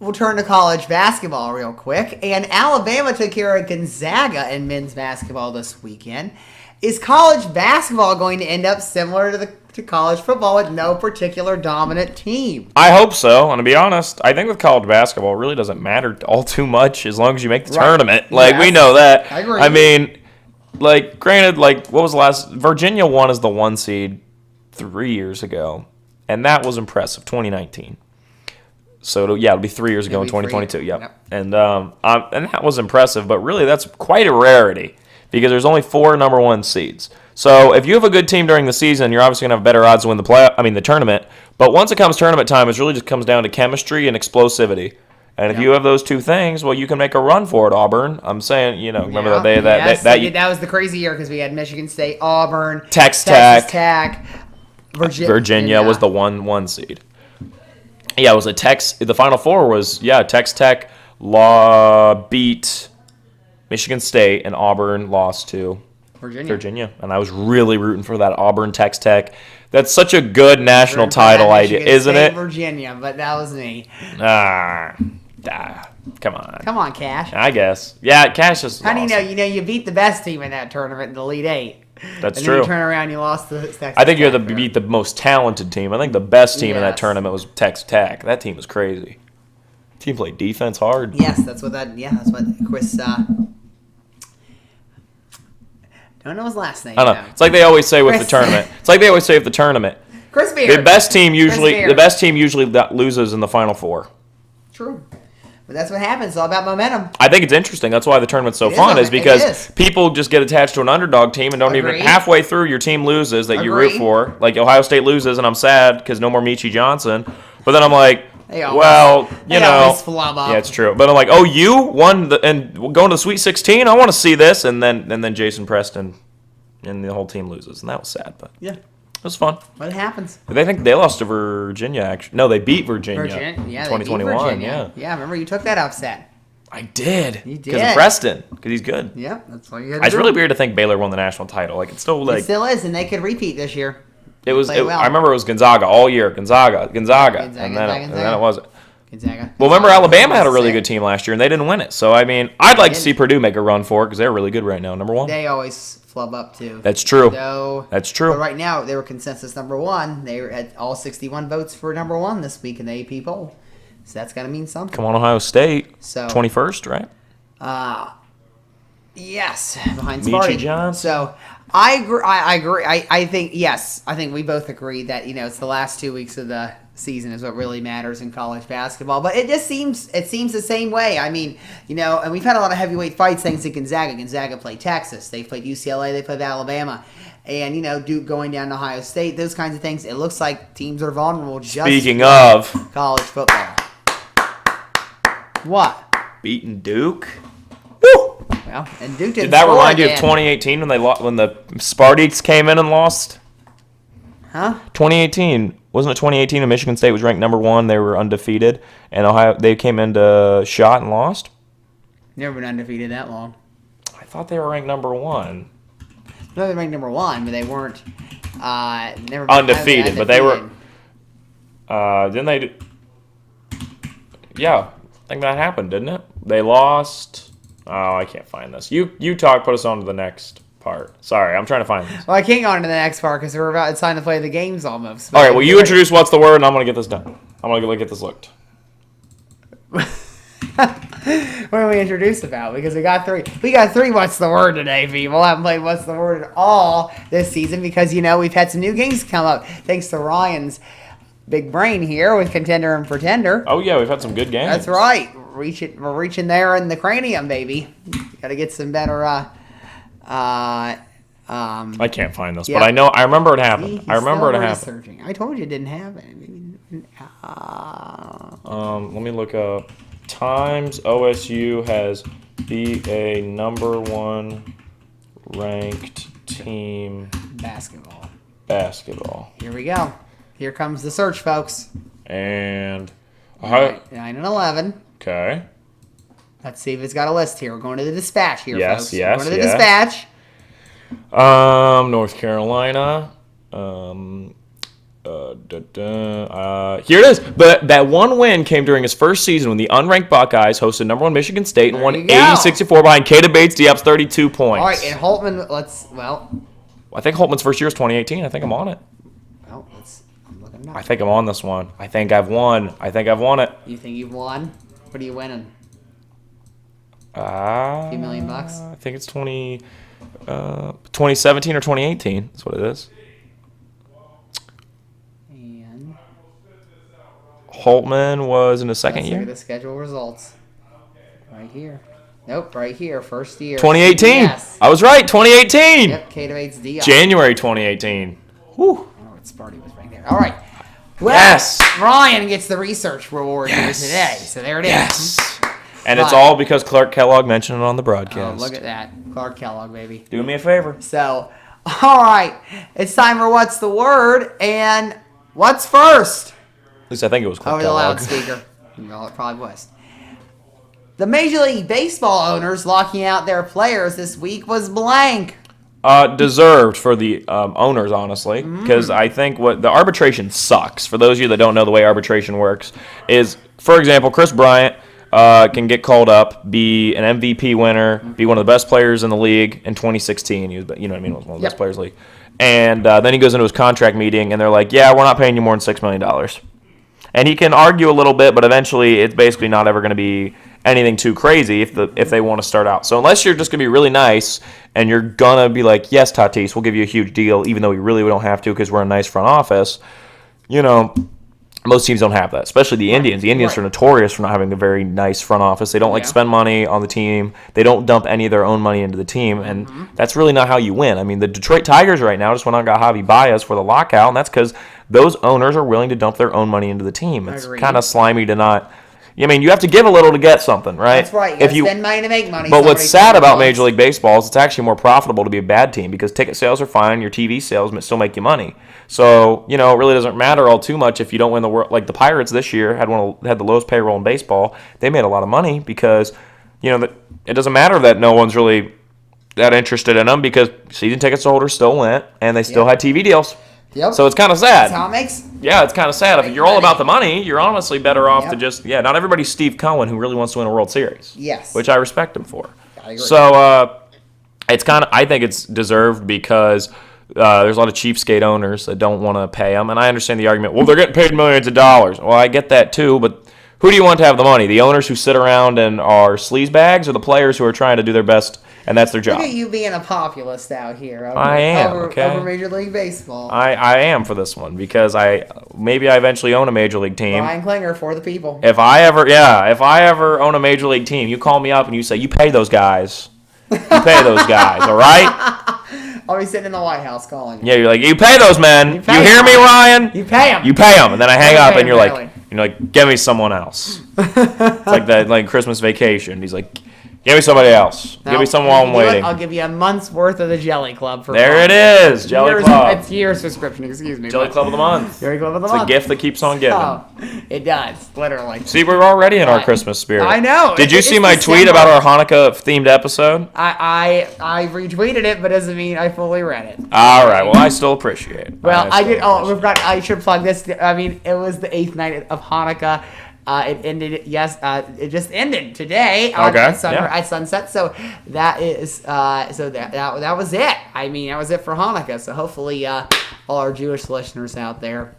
we'll turn to college basketball real quick. And Alabama took care of Gonzaga in men's basketball this weekend. Is college basketball going to end up similar to college football with no particular dominant team? I hope so. And to be honest, I think with college basketball, it really doesn't matter all too much as long as you make the tournament. Like, we know that. I agree. I mean, like, granted, like, what was the last? Virginia won as the 1 seed 3 years ago. And that was impressive, 2019. So, it'll be 3 years ago in 2022. Yep. And that was impressive. But really, that's quite a rarity because there's only 4 number 1 seeds. So if you have a good team during the season, you're obviously going to have better odds to win the tournament. But once it comes tournament time, it really just comes down to chemistry and explosivity. And if you have those two things, well, you can make a run for it, Auburn. I'm saying, remember that day that was the crazy year because we had Michigan State, Auburn, Texas Tech, Virginia was the 1 seed. Yeah, it was the Final Four was Texas Tech beat Michigan State and Auburn lost to Virginia. And I was really rooting for that Auburn Texas Tech. That's such a good national title idea, isn't it? Virginia, but that was me. Come on. Come on, Cash. I guess. Yeah, Cash is How do you know? awesome. You beat the best team in that tournament in the Elite Eight. That's and true. Then you turn around and you lost to Texas I think you Tech. beat the most talented team. I think the best team in that tournament was Texas Tech. That team was crazy. Team played defense hard. Yes, that's what Chris don't know his last name. I don't know. It's like they always say with the tournament. Chris Beard. The best team usually loses in the Final Four. True. But that's what happens. It's all about momentum. I think it's interesting. That's why the tournament's so fun is because people just get attached to an underdog team and don't even halfway through your team loses that you root for. Like Ohio State loses and I'm sad because no more Michie Johnson. But then I'm like, always flub up. Yeah, it's true. But I'm like, you won and going to the Sweet 16? I want to see this. And then Jason Preston and the whole team loses. And that was sad. But yeah, it was fun. What happens? They think they lost to Virginia, actually. No, they beat Virginia. Yeah, 2021. Yeah, remember you took that upset. I did. You did. Because of Preston. Because he's good. Yeah, that's all you had to do. It's really weird to think Baylor won the national title. Like, it's still like... It still is, and they could repeat this year. I remember it was Gonzaga all year. Gonzaga. And then it wasn't. Gonzaga. Well, remember Alabama had a really good team last year, and they didn't win it. So, I mean, I'd like to see Purdue make a run for it because they're really good right now, number 1. They always flub up, too. That's true. That's true. But right now, they were consensus number 1. They had all 61 votes for number 1 this week in the AP poll. So that's got to mean something. Come on, Ohio State. So 21st, right? Yes, behind Sparty. Michie Johnson. So I agree. I think we both agree that it's the last 2 weeks of the season is what really matters in college basketball. But it seems the same way. I mean, and we've had a lot of heavyweight fights thanks to Gonzaga. Gonzaga played Texas. They played UCLA. They played Alabama. And, Duke going down to Ohio State. Those kinds of things. It looks like teams are vulnerable just Speaking of college football. What? Beating Duke? Woo! Well, and Duke Did that remind you of 2018 when the Spartans came in and lost? Huh? 2018. Wasn't it 2018 when Michigan State was ranked number 1? They were undefeated. And they came into shot and lost? Never been undefeated that long. I thought they were ranked number 1. No, they ranked number 1, but they weren't never been Undefeated, but they were... didn't they... Yeah, I think that happened, didn't it? They lost... Oh, I can't find this. You talk, put us on to the next part. Sorry, I'm trying to find this. Well, I can't go on to the next part because we're about it's time to play the games almost. All right, well, you introduce what's the word, and I'm going to get this done. I'm going to get this looked. What do we introduce about? Because we got 3. We got 3 what's the word today, people. I haven't played what's the word at all this season because, we've had some new games come up. Thanks to Ryan's big brain here with Contender and Pretender. Oh, yeah, we've had some good games. That's right. We're reaching there in the cranium, baby. Got to get some better... I can't find this, but I remember it happened. I remember it happened. Researching. I told you it didn't happen. Let me look up. Times OSU has beat a number 1 ranked team basketball. Here we go. Here comes the search, folks. And 9 and 11. Okay. Let's see if it's got a list here. We're going to the dispatch here, folks. Yes, We're going to the dispatch. North Carolina. Here it is. But that one win came during his first season when the unranked Buckeyes hosted number 1 Michigan State and won 80-64 behind K. Bates. Diop's 32 points. All right, and Holtman, I think Holtman's first year was 2018. I think I'm on it. Well, I'm looking up. I think I'm on this one. I think I've won it. You think you've won? What are you winning? A few $1 million? I think it's 2017 or 2018. That's what it is. And Holtman was in his second year. Look at the schedule results. Right here. Nope, right here. First year. 2018. Yes. I was right. 2018. Yep, K to Bates Diop. January 2018. Whew. Oh, Sparty was right there. All right. Well, yes. Ryan gets the research reward here today. So there it is. Yes. And it's all because Clark Kellogg mentioned it on the broadcast. Oh, look at that. Clark Kellogg, baby. Do me a favor. So, all right. It's time for What's the Word? And what's first? At least I think it was Clark Over Kellogg. the loudspeaker. Well, it probably was. The Major League Baseball owners locking out their players this week was blank. Deserved for the owners, honestly, because I think what the arbitration sucks. For those of you that don't know the way arbitration works, is, for example, Chris Bryant can get called up, be an MVP winner, be one of the best players in the league in 2016. He was, was one of the best players in the league. And then he goes into his contract meeting, and they're like, yeah, we're not paying you more than $6 million. And he can argue a little bit, but eventually it's basically not ever going to be anything too crazy if they want to start out. So unless you're just going to be really nice and you're going to be like, yes, Tatis, we'll give you a huge deal, even though we really don't have to because we're a nice front office, most teams don't have that, especially the Indians. The Indians are notorious for not having a very nice front office. They don't like to spend money on the team. They don't dump any of their own money into the team, and that's really not how you win. I mean, the Detroit Tigers right now just went out and got Javi Baez for the lockout, and that's because those owners are willing to dump their own money into the team. It's kind of slimy to not... I mean, you have to give a little to get something, right? That's right. You spend money to make money. But what's sad about Major League Baseball is it's actually more profitable to be a bad team because ticket sales are fine, your TV sales still make you money. So, it really doesn't matter all too much if you don't win the world. Like the Pirates this year had the lowest payroll in baseball. They made a lot of money because, it doesn't matter that no one's really that interested in them because season tickets holders still went and they still had TV deals. Yep. So it's kind of sad. That's how it makes. Yeah, it's kind of sad. If you're all about the money, you're honestly better off to just, not everybody's Steve Cohen who really wants to win a World Series. Yes. Which I respect him for. I agree. So it's I think it's deserved because there's a lot of cheapskate owners that don't want to pay them. And I understand the argument, well, they're getting paid millions of dollars. Well, I get that too, but who do you want to have the money? The owners who sit around and are sleazebags or the players who are trying to do their best and that's their job? Look at you being a populist out here. I am, over Major League Baseball. I am for this one because I eventually own a Major League team. Brian Klinger for the people. If I ever own a Major League team, you call me up and you say, you pay those guys. You pay those guys, all right? I'll be sitting in the White House calling you. Yeah, you're like, you pay those men. You hear me, Ryan? You pay them. You pay them. And then I hang up and you're like, give me someone else. It's like that, like Christmas Vacation. He's like, Give me somebody else. No, Give me someone while I'm waiting. I'll give you a month's worth of the Jelly Club for There it is. Jelly Club. It's year's subscription, excuse me. Jelly Club of the month. Jelly Club of the It's month. a gift that keeps on giving. Oh, it does, literally. See, we're already in our Christmas spirit. I know. Did you see my tweet about our Hanukkah-themed episode? I retweeted it, but doesn't mean I fully read it. All right. Well, I still appreciate it. Well, I did. Oh, I should plug this. I mean, it was the 8th night of Hanukkah. It ended. Yes, it just ended today at sunset. So that is. That was it. I mean, that was it for Hanukkah. So hopefully, all our Jewish listeners out there.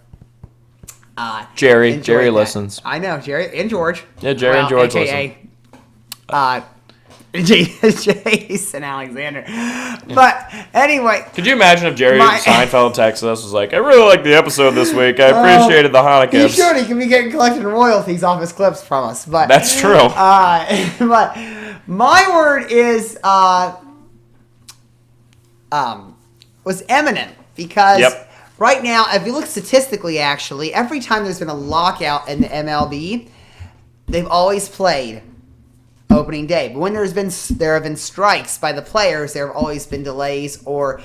Jerry that. listens. I know Jerry and George. Yeah, Jerry and George listen. Jason Alexander. But anyway. Could you imagine if Jerry Seinfeld texted us was like, I really liked the episode this week. I appreciated the Hanukkah. He should. He could be getting collected royalties off his clips from us. But that's true. But my word is was eminent because right now, if you look statistically, actually, every time there's been a lockout in the MLB, they've always played opening day. But when there have been strikes by the players, there have always been delays or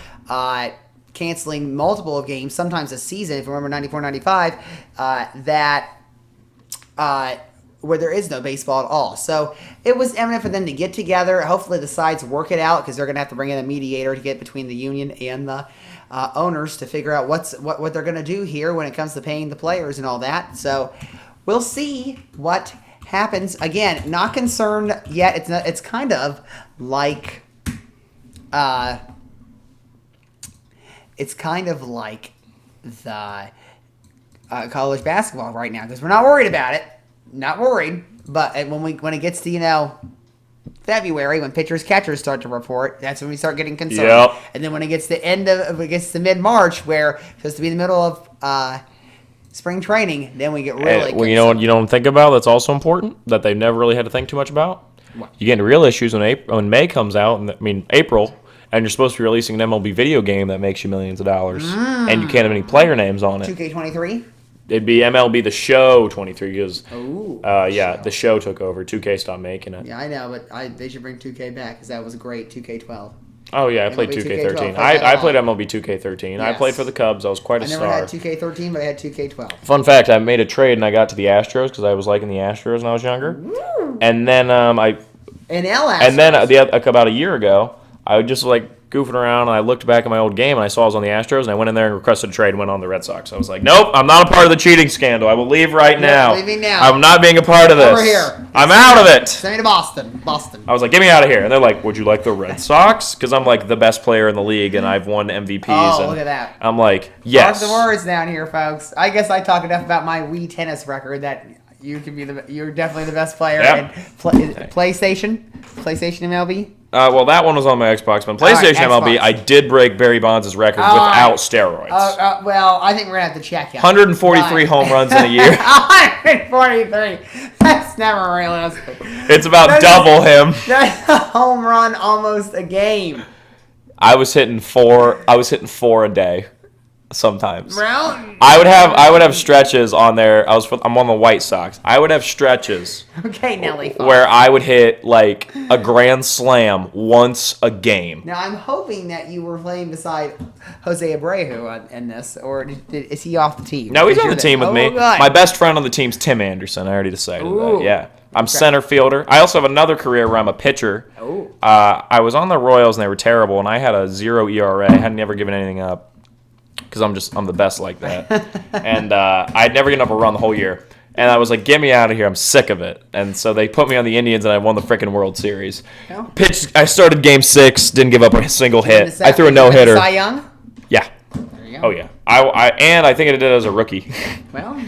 canceling multiple games, sometimes a season. If you remember 94-95, where there is no baseball at all. So it was eminent for them to get together. Hopefully the sides work it out because they're going to have to bring in a mediator to get between the union and the owners to figure out what they're going to do here when it comes to paying the players and all that. So we'll see what happens. Again, not concerned yet. It's kind of like the college basketball right now because we're not worried about it. Not worried, but when it gets to February, when pitchers catchers start to report, that's when we start getting concerned. Yep. And then when it gets to mid-March, where it's supposed to be in the middle of spring training, then we get really well, you know what you don't think about that's also important that they've never really had to think too much about? What? You get into real issues when May comes out, April, and you're supposed to be releasing an MLB video game that makes you millions of dollars, and you can't have any player names on it. 2K23? It'd be MLB The Show 23 because, The Show took over. 2K stopped making it. Yeah, I know, but they should bring 2K back because that was great. 2K12. Oh, yeah, I played 2K13. I played MLB 2K13. Yes. I played for the Cubs. I was quite a star. I never had 2K13, but I had 2K12. Fun fact, I made a trade and I got to the Astros because I was liking the Astros when I was younger. Woo. And then about a year ago, I was just goofing around and I looked back at my old game and I saw I was on the Astros and I went in there and requested a trade and went on the Red Sox. I was like, nope, I'm not a part of the cheating scandal. I will leave right now. Leaving now. I'm not being a part of this. Over here. I'm out of it. Send me to Boston. I was like, get me out of here. And they're like, would you like the Red Sox? Because I'm the best player in the league and I've won MVPs. Oh, and look at that. I'm like, yes. Mark the words down here, folks. I guess I talk enough about my Wii tennis record that you can be you're definitely the best player in PlayStation MLB. Well, that one was on my Xbox, but PlayStation MLB, I did break Barry Bonds' record without steroids. Well, I think we're going to have to check it. 143 home runs in a year. 143. That's never realistic. It's about double him. That's a home run almost a game. I was hitting four a day. Sometimes well, I would have stretches on there. I'm on the White Sox. I would have stretches. Okay, Nelly. Where I would hit a grand slam once a game. Now I'm hoping that you were playing beside Jose Abreu in this, or is he off the team? No, he's on the team with me. Good. My best friend on the team's Tim Anderson. I already decided that. Yeah. I'm center fielder. I also have another career where I'm a pitcher. I was on the Royals and they were terrible, and I had a 0 ERA. I had never given anything up. Because I'm the best like that. And I'd never given up a run the whole year. And I was like, get me out of here. I'm sick of it. And so they put me on the Indians, and I won the freaking World Series. Oh. I started Game 6, didn't give up a single hit. I threw a no-hitter. Cy Young? Yeah. There you go. Oh, yeah. I think I did it as a rookie. Well,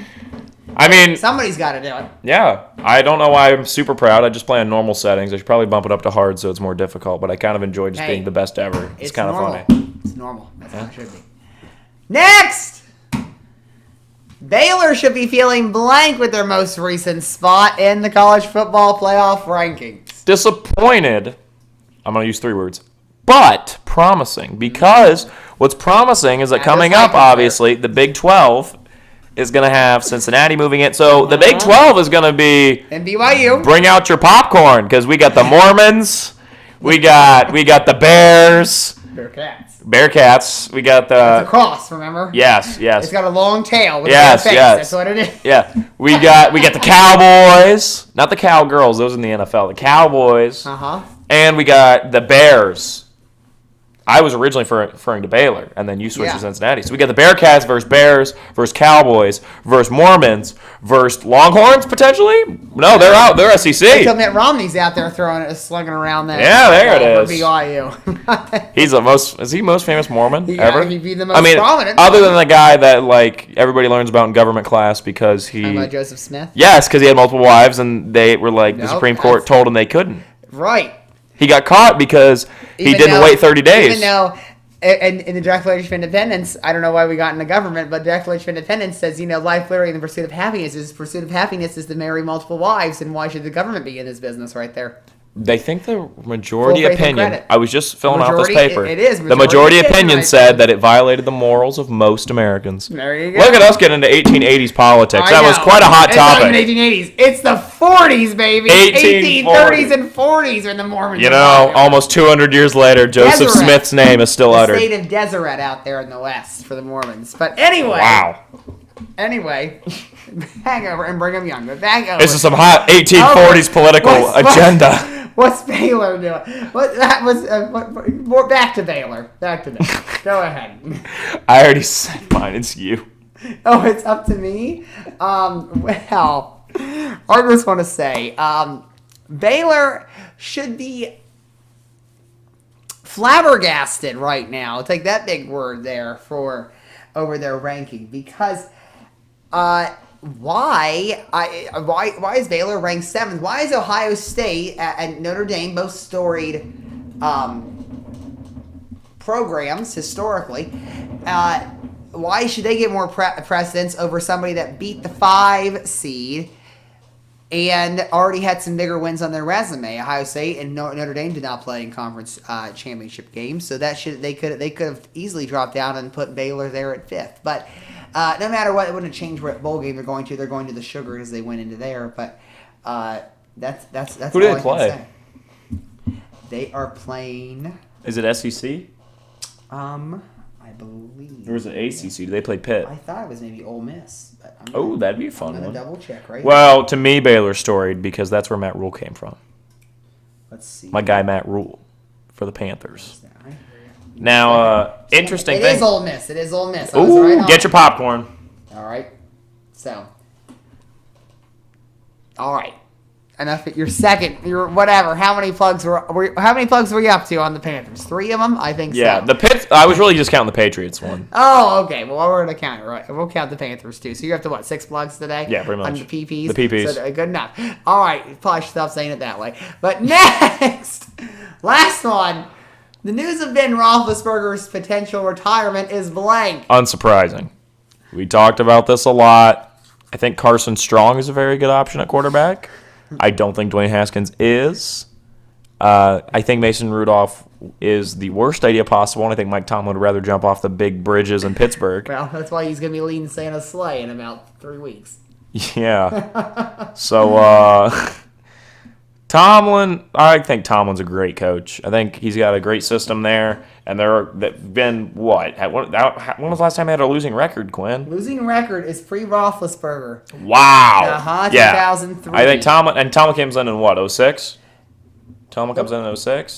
somebody's got to do it. Yeah. I don't know why I'm super proud. I just play on normal settings. I should probably bump it up to hard so it's more difficult. But I kind of enjoy just being the best ever. It's kind of funny. It's normal. That's how it should be. Next! Baylor should be feeling blank with their most recent spot in the college football playoff rankings. Disappointed. I'm going to use 3 words. But promising. Because what's promising is that coming up, obviously, the Big 12 is going to have Cincinnati moving it. So the Big 12 is going to be And BYU. bring out your popcorn because we got the Mormons, we got the Bears, Bearcats. We got the It's a cross, remember? Yes. It's got a long tail with Yes, a face. yes. That's what it is. Yeah, we got the Cowboys, not the Cowgirls. Those in the NFL. The Cowboys, and we got the Bears. I was originally referring to Baylor, and then you switched to Cincinnati. So we got the Bearcats versus Bears versus Cowboys versus Mormons versus Longhorns potentially. No, they're out. They're SEC. Until Mitt Romney's out there throwing it, slugging around that. Yeah, there it is. BYU. He's the most. Is he most famous Mormon ever? He'd be the most prominent. Other than the guy that like everybody learns about in government class because he. Talking about Joseph Smith. Yes, because he had multiple wives, and they were like the Supreme Court told him they couldn't. Right. He got caught because he didn't wait 30 days. Even though, in the Declaration of Independence, I don't know why we got into government, but the Declaration of Independence says, life, liberty, and the pursuit of happiness is to marry multiple wives, and why should the government be in this business right there? They think the majority Full faith and opinion. credit. I was just filling out this paper. It is. The majority opinion said that it violated the morals of most Americans. There you go. Look at us get into 1880s politics. That was quite a hot topic. It's not even 1880s. It's the 40s, baby. 1830s and 40s when the Mormons. Almost 200 years later, Joseph Smith's name is still uttered. The state of Deseret out there in the West for the Mormons. But anyway. Wow. Anyway, hang over and bring them young. But back over. This is some hot 1840s political agenda. What's Baylor doing? Back to Baylor. Go ahead. I already said mine. It's you. Oh, it's up to me? Well, I just want to say, Baylor should be flabbergasted right now. Take that big word there for over their ranking because why is Baylor ranked 7th? Why is Ohio State and Notre Dame, both storied programs historically, why should they get more precedence over somebody that beat the 5 seed and already had some bigger wins on their resume? Ohio State and Notre Dame did not play in conference championship games, so they could have easily dropped down and put Baylor there at 5th. But no matter what, it wouldn't change what bowl game they're going to. They're going to the Sugar as they went into there. But that's who all did they play? They are playing. Is it SEC? I believe. Or is it ACC? Do they play Pitt? I thought it was maybe Ole Miss. But that'd be a fun I'm one. gonna double check right. Well, to me, Baylor's storied because that's where Matt Rule came from. Let's see. My guy Matt Rule for the Panthers. Now, interesting thing. It is Ole Miss. It is Ole Miss. Ooh, get your popcorn. All right. So. All right. Enough. Your second. Your whatever. How many plugs were you up to on the Panthers? 3 of them, I think. Yeah, so. the Pitt. I was really just counting the Patriots one. Oh, okay. Well, we're gonna count it, right? We'll count the Panthers too. So you're up to what? 6 plugs today? Yeah, pretty much. On the PPs. The PPs. So, good enough. All right. Probably should stop saying it that way. But next, last one. The news of Ben Roethlisberger's potential retirement is blank. Unsurprising. We talked about this a lot. I think Carson Strong is a very good option at quarterback. I don't think Dwayne Haskins is. I think Mason Rudolph is the worst idea possible, and I think Mike Tomlin would rather jump off the big bridges in Pittsburgh. Well, that's why he's going to be leading Santa's sleigh in about 3 weeks. Yeah. So, Tomlin, I think Tomlin's a great coach. I think he's got a great system there, and they've been what? When was the last time they had a losing record, Quinn? Losing record is pre-Roethlisberger. Wow. 2003. I think Tomlin comes in what, 06? Tomlin comes in 06?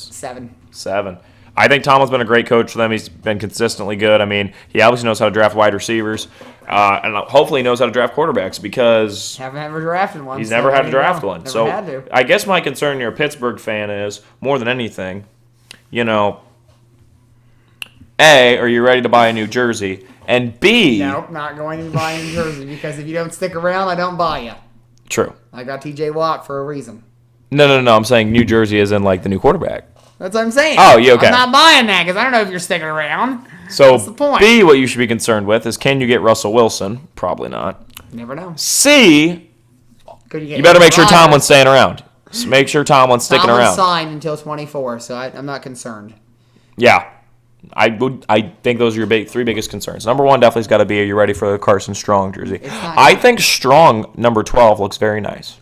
7. I think Tomlin's been a great coach for them. He's been consistently good. I mean, he obviously knows how to draft wide receivers, and hopefully he knows how to draft quarterbacks because haven't ever drafted one. He's never had to draft one. Never had to. I guess my concern you're a Pittsburgh fan is, more than anything, A, are you ready to buy a new jersey? And B... Nope, not going to be buying a jersey because if you don't stick around, I don't buy you. True. I got TJ Watt for a reason. No. I'm saying New Jersey is in, like, the new quarterback. That's what I'm saying. Oh, you okay. I'm not buying that because I don't know if you're sticking around. So, that's the point. B, what you should be concerned with is, can you get Russell Wilson? Probably not. Never know. C, you better make sure Tomlin's staying around. So make sure Tomlin's sticking around. Signed until 24, so I'm not concerned. Yeah. I think those are your three biggest concerns. Number one definitely has got to be, are you ready for the Carson Strong jersey? I think Strong, number 12, looks very nice.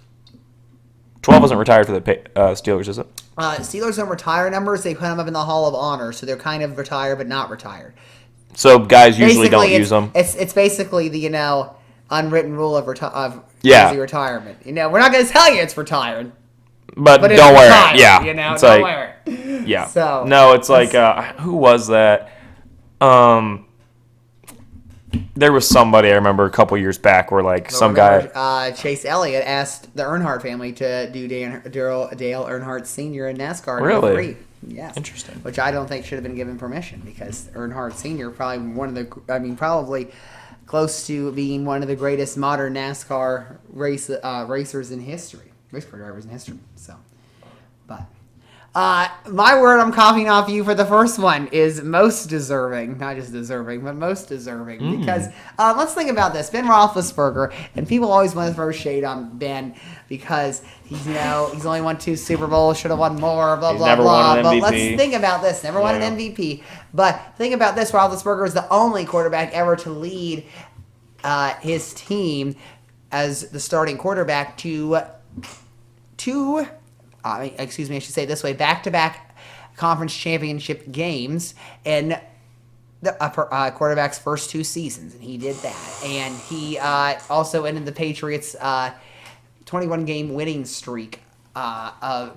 12 isn't retired for the Steelers, is it? Steelers don't retire numbers. They put them up in the Hall of Honor, so they're kind of retired but not retired. So guys usually don't use them. It's basically the unwritten rule of jersey retirement. We're not going to tell you it's retired, but don't wear it. Yeah, it's don't wear it. Yeah. So no, it's like who was that? There was somebody I remember a couple years back where some guy. Chase Elliott asked the Earnhardt family to do Dale Earnhardt Sr. in NASCAR. Really? For free. Yes. Interesting. Which I don't think should have been given permission, because Earnhardt Sr. probably close to being one of the greatest modern NASCAR racers in history, race car drivers in history. So, but. My word I'm copying off you for the first one is most deserving. Not just deserving, but most deserving. Because let's think about this. Ben Roethlisberger, and people always want to throw shade on Ben because he's only won 2 Super Bowls, should have won more, blah, blah, never blah. won an MVP. But let's think about this. Never won an MVP. But think about this. Roethlisberger is the only quarterback ever to lead his team as the starting quarterback to I should say it this way, back-to-back conference championship games in the quarterback's first 2 seasons, and he did that. And he also ended the Patriots' 21-game winning streak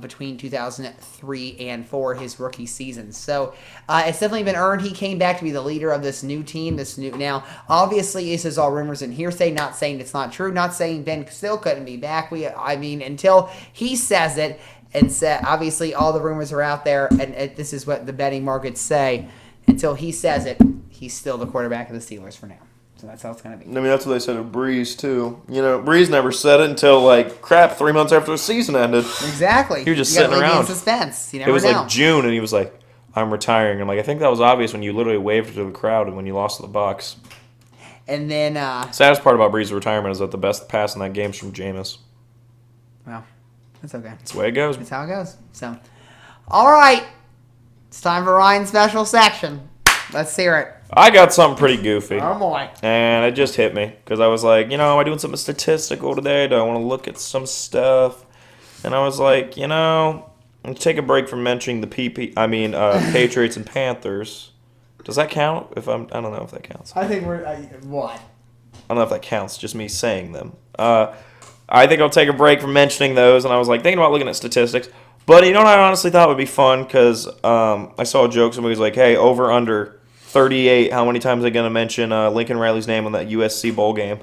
between 2003 and 4, his rookie season. So it's definitely been earned. He came back to be the leader of this new team. Now, obviously, this is all rumors and hearsay. Not saying it's not true. Not saying Ben still couldn't be back. Until he says it, and obviously all the rumors are out there, and this is what the betting markets say. Until he says it, he's still the quarterback of the Steelers for now. So that's how it's going to be. I mean, that's what they said of Breeze, too. Breeze never said it until, 3 months after the season ended. Exactly. He was just sitting around. In suspense. You never know. It was June, and he was like, I'm retiring. I'm like, I think that was obvious when you literally waved to the crowd and when you lost to the Bucs. And then... saddest part about Breeze's retirement is that the best pass in that game is from Jameis. Well, that's okay. That's the way it goes. That's how it goes. So, all right. It's time for Ryan's special section. Let's hear it. I got something pretty goofy. Oh, boy. And it just hit me. Because I was like, am I doing something statistical today? Do I want to look at some stuff? And I was like, let's take a break from mentioning the Patriots and Panthers. Does that count? I don't know if that counts. I think we're... what? I don't know if that counts. Just me saying them. I think I'll take a break from mentioning those. And I was thinking about looking at statistics. But what I honestly thought would be fun? Because I saw a joke. Somebody was like, hey, over, under 38. How many times are they going to mention Lincoln Riley's name on that USC bowl game?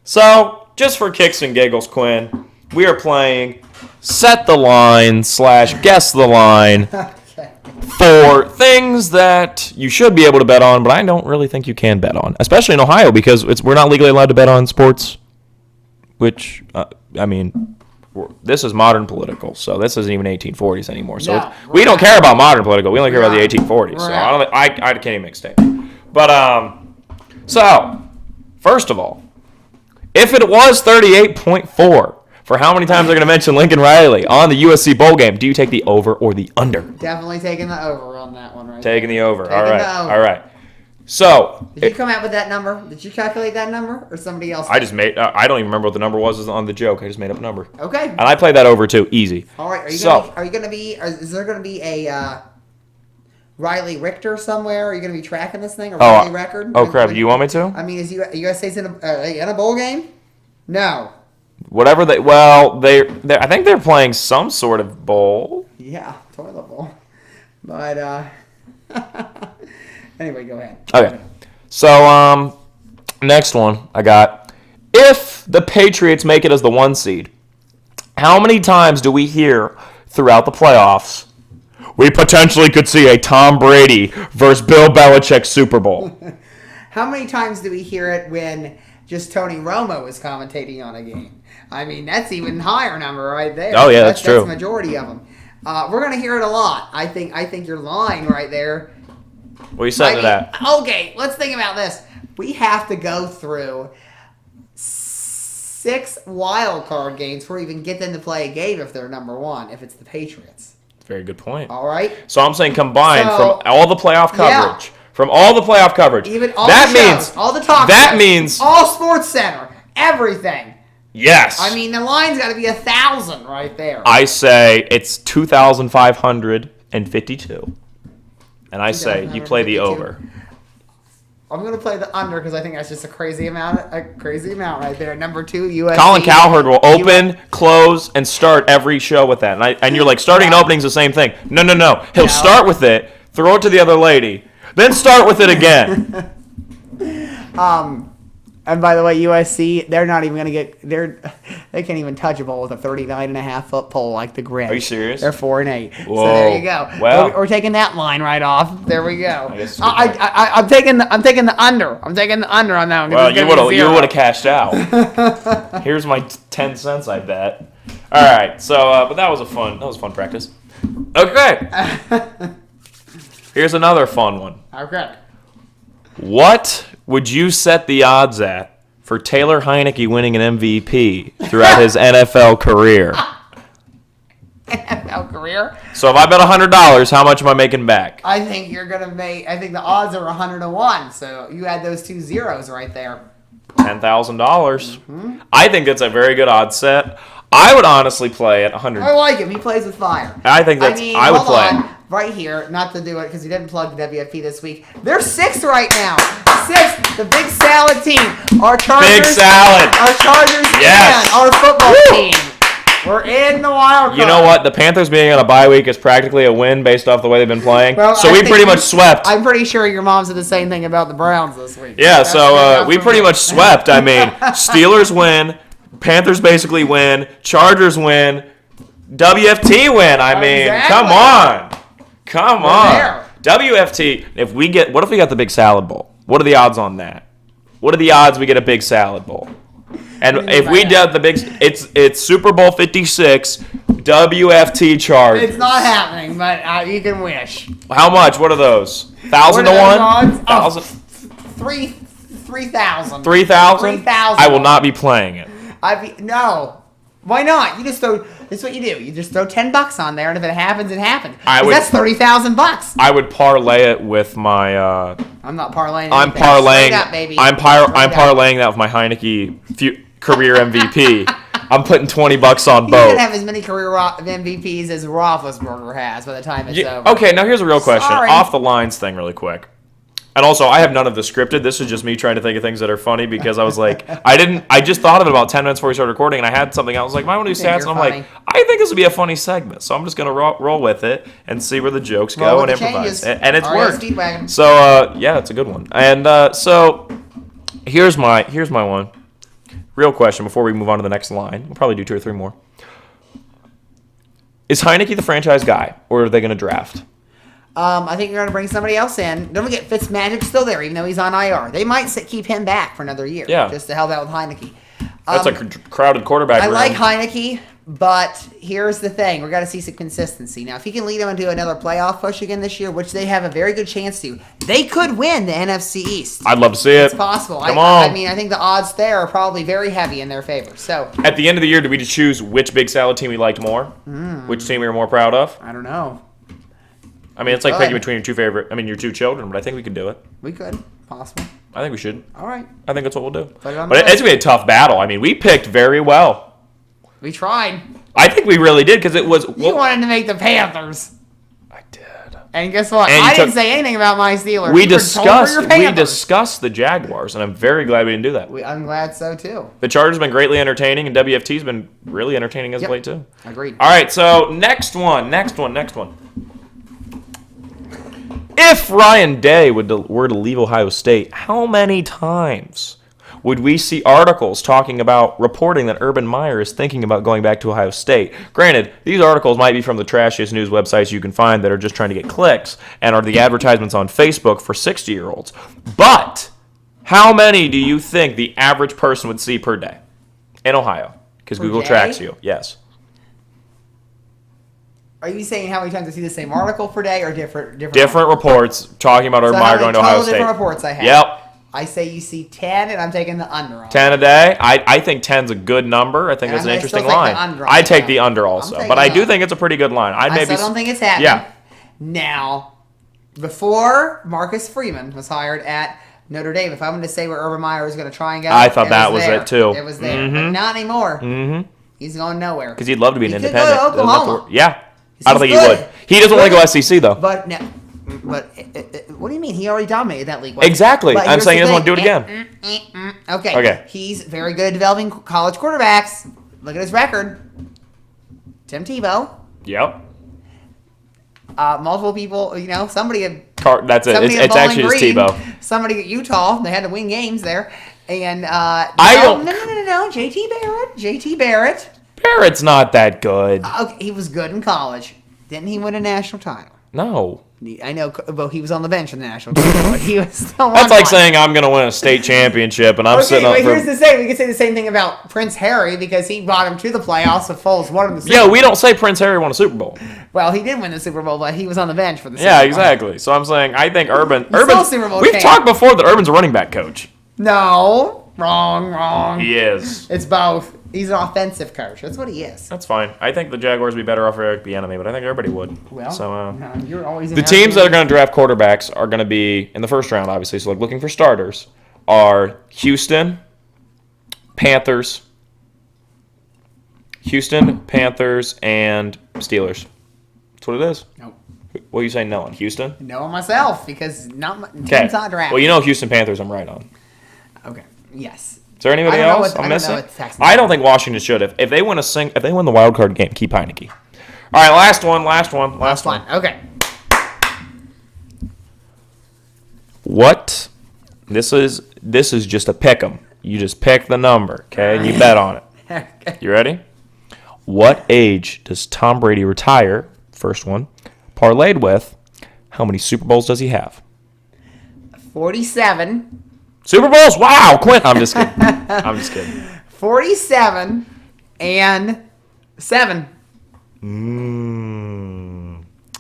So, just for kicks and giggles, Quinn, we are playing Set the Line / Guess the Line for things that you should be able to bet on, but I don't really think you can bet on, especially in Ohio, because we're not legally allowed to bet on sports, which, this is modern political, so this isn't even 1840s anymore. So we don't care about modern political. We only care about the 1840s. So I can't even make a statement. But so first of all, if it was 38.4 for how many times they're going to mention Lincoln Riley on the USC bowl game, do you take the over or the under? Definitely taking the over on that one, right? Taking the over. All right. So, did you come out with that number? Did you calculate that number, or somebody else? I just made. I don't even remember what the number was on the joke. I just made up a number. Okay. And I played that over too, easy. All right. Is there going to be a Riley Richter somewhere? Are you going to be tracking this thing? A Riley record? Oh crap! Do you want me to? I mean, is USA's in a bowl game? No. Whatever they. Well, they. I think they're playing some sort of bowl. Yeah, toilet bowl. But anyway, go ahead. Okay. So, next one I got. If the Patriots make it as the 1 seed, how many times do we hear throughout the playoffs, we potentially could see a Tom Brady versus Bill Belichick Super Bowl? How many times do we hear it when just Tony Romo is commentating on a game? I mean, that's even higher number right there. Oh, yeah, that's true. That's the majority of them. We're going to hear it a lot. I think you're lying right there. What are you saying to that? Okay, let's think about this. We have to go through 6 wild card games before we even get them to play a game if they're number 1, if it's the Patriots. Very good point. All right. So I'm saying combined So- from all the playoff coverage. Yeah. From all the playoff coverage. Even all that the shows, means all the talk That shows, means all Sports Center, everything. yes. I mean, the line's got to be 1,000 right there. I say it's 2,552. And I say you play the 2,552. over. I'm going to play the under because I think that's just a crazy amount right there. Number 2, USC. Colin Cowherd will open, close, and start every show with that. And you're like, starting and opening's the same thing. No. He'll start with it, throw it to the other lady, then start with it again. And by the way, USC, they're not even going to get, they can't even touch a ball with a 39.5-foot pole like the Grinch. Are you serious? They're 4-8. Whoa. So there you go. Well. We're taking that line right off. There we go. I guess it's a good point. I'm taking the under. I'm taking the under on that one. Well, you would have cashed out. Here's my 10 cents, I bet. All right. So, but that was fun practice. Okay. Here's another fun one. Okay. What would you set the odds at for Taylor Heineke winning an MVP throughout his NFL career? NFL career? So if I bet $100, how much am I making back? I think the odds are 100-1. So you add those 2 zeros right there. $10,000. I think that's a very good odds set. I would honestly play at 100. I like him. He plays with fire. I think that's. I would hold play. on. Right here, not to do it because he didn't plug the WFP this week. They're 6th right now. 6th, the Big Salad team. Our Chargers. Big Salad. Our Chargers Yes. and our football team. We're in the wild card. You know what? The Panthers being on a bye week is practically a win based off the way they've been playing. Well, so I we think pretty much swept. I'm pretty sure your mom said the same thing about the Browns this week. Yeah, That's so good we enough for pretty me. much swept. I mean, Steelers win, Panthers basically win, Chargers win, WFT win. I mean, Exactly. Come We're on. there. WFT, what if we got the Big Salad Bowl? What are the odds on that? What are the odds we get a Big Salad Bowl? And What do you if mean we by did the big, it's Super Bowl 56, WFT Chargers. It's not happening, but you can wish. How much? What are those? 1,000 to What are 1? those odds? 1,000? 3,000. 3,000? 3,000. I will not be playing it. No. Why not? You just throw. This is what you do. You just throw $10 on there, and if it happens, it happens. That's $30,000. I would parlay it with my. I'm not parlaying. I'm anything. parlaying. Straight up, baby. I'm Straight up. parlaying that with my Heineke career MVP. I'm putting $20 on He's both. gonna have as many career MVPs as Roethlisberger has by the time it's over. Okay, now here's a real question. Sorry. Off the lines thing, really quick. And also, I have none of this scripted. This is just me trying to think of things that are funny because I was like, I just thought of it about 10 minutes before we started recording, and I had something. I was like, I want to do think stats, you're and I'm funny. like, I think this would be a funny segment, so I'm just gonna roll with it and see where the jokes Roll go with and the improvise. changes. And it's All right, worked. Speedwagon. So yeah, it's a good one. And so here's my one. Real question before we move on to the next line. We'll probably do 2 or 3 more. Is Heineke the franchise guy, or are they going to draft? I think you're going to bring somebody else in. Don't forget, Fitzmagic's still there, even though he's on IR. They might keep him back for another year. Yeah. Just to help out with Heineke. That's a crowded quarterback I room. like Heineke, but here's the thing. We've got to see some consistency. Now, if he can lead them into another playoff push again this year, which they have a very good chance to, they could win the NFC East. I'd love to see it. It's possible. Come on. I mean, I think the odds there are probably very heavy in their favor. So, At the end of the year, did we just choose which Big Salad team we liked more? Which team we were more proud of? I don't know. I mean, it's like Good. picking between your 2 children, but I think we can do it. We could. Possible. I think we should. All right. I think that's what we'll do. Put it on But the it's going to be a tough battle. I mean, we picked very well. We tried. I think we really did because it was... You wanted to make the Panthers. I did. And guess what? And you I didn't took- say anything about my Steelers. We You were told for your Panthers. discussed the Jaguars, and I'm very glad we didn't do that. I'm glad so, too. The Chargers have been greatly entertaining, and WFT's been really entertaining as of late, too. Agreed. All right, so next one. If Ryan Day were to leave Ohio State, how many times would we see articles talking about reporting that Urban Meyer is thinking about going back to Ohio State? Granted, these articles might be from the trashiest news websites you can find that are just trying to get clicks and are the advertisements on Facebook for 60-year-olds. But how many do you think the average person would see per day in Ohio? Because Per Google day? tracks you. Yes. Are you saying how many times I see the same article per day or different? Different reports talking about Urban So how Meyer many going to Ohio total State. different reports I have? Yep. I say you see 10, and I'm taking the under on 10 a day? I think 10's a good number. I think And it's an I'm gonna interesting still take line. the under on I it, take though. the under I'm also, taking but I the do under. think it's a pretty good line. I still don't think it's happening. Yeah. Now, before Marcus Freeman was hired at Notre Dame, if I'm going to say where Urban Meyer is going to try and go, I thought that was there. it, too. It was there, but not anymore. Mm-hmm. He's going nowhere. Because he'd love to be an He could independent. go to Doesn't have to Oklahoma. work. Yeah. I don't think He's he good. would. He doesn't want to go SEC, though. But what do you mean? He already dominated that league. Exactly. But I'm here's saying he the doesn't want to do thing. it again. Okay. He's very good at developing college quarterbacks. Look at his record. Tim Tebow. Yep. Multiple people, somebody at That's it. somebody at It's Bowling actually just Green, Tebow. somebody at Utah. They had to win games there. And No. JT Barrett. Barrett's not that good. Okay, he was good in college. Didn't he win a national title? No. I know, well, he was on the bench in the national title, but he was still on That's like one. saying I'm going to win a state championship and I'm Okay, sitting up but for... here's the thing. We can say the same thing about Prince Harry because he brought him to the playoffs with Foles won him the Super Yeah, Bowl. we don't say Prince Harry won a Super Bowl. Well, he did win the Super Bowl, but he was on the bench for the Super Yeah, Bowl. exactly. So I'm saying I think Urban... still a Super Bowl We've champ. talked before that Urban's a running back coach. No. Wrong. He is. It's both. He's an offensive coach. That's what he is. That's fine. I think the Jaguars would be better off for Eric Bieniemy, but I think everybody would. Well, So, no, you're always the teams that are going to draft quarterbacks are going to be in the first round, obviously. So, looking for starters are Houston, Panthers, and Steelers. That's what it is. Nope. What are you saying no on? Houston? No myself because team's Okay. not drafted. Well, Houston Panthers I'm right on. Okay. Yes. Is there anybody I don't know else what- I'm I don't know missing? what Texans I don't think Washington should. If they win if they win the wild card game, keep Heineke. All right, last one. Last one. Okay. What? This is just a pick 'em. You just pick the number, okay? And you bet on it. Okay. You ready? What age does Tom Brady retire? First one. Parlayed with, how many Super Bowls does he have? 47. Super Bowls? Wow, Quinn. I'm just kidding. 47 and 7.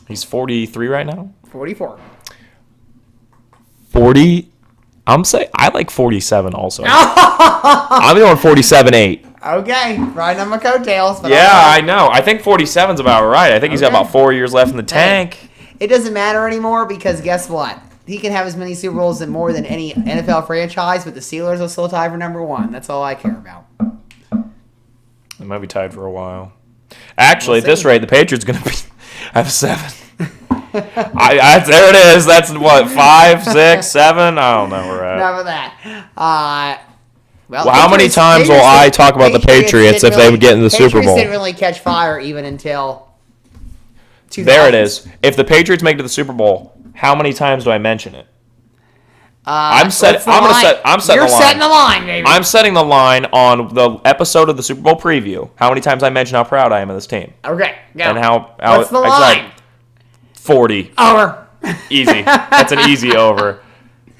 He's 43 right now. 44. 40. I like 47 also. I'm going 47-8. Okay. Riding on my coattails. But Yeah, all I right. know. I think 47's about right. I think he's got Okay. about 4 years left in the tank. It doesn't matter anymore because guess what? He can have as many Super Bowls and more than any NFL franchise, but the Steelers will still tie for number 1. That's all I care about. They might be tied for a while. Actually, We'll at this see. rate, the Patriots going to be have 7. There it is. That's what, 5, 6, 7? I don't know where we're at. Enough of that. Well, How many times will I talk about the Patriots if they would get in the Super Patriots Bowl? didn't really catch fire even until 2000s. There it is. If the Patriots make it to the Super Bowl, how many times do I mention it? I'm setting You're the line. setting the line, baby. I'm setting the line on the episode of the Super Bowl preview. How many times I mention how proud I am of this team. Okay, go. And how What's the excited. line? 40. Over. Easy. That's an easy over.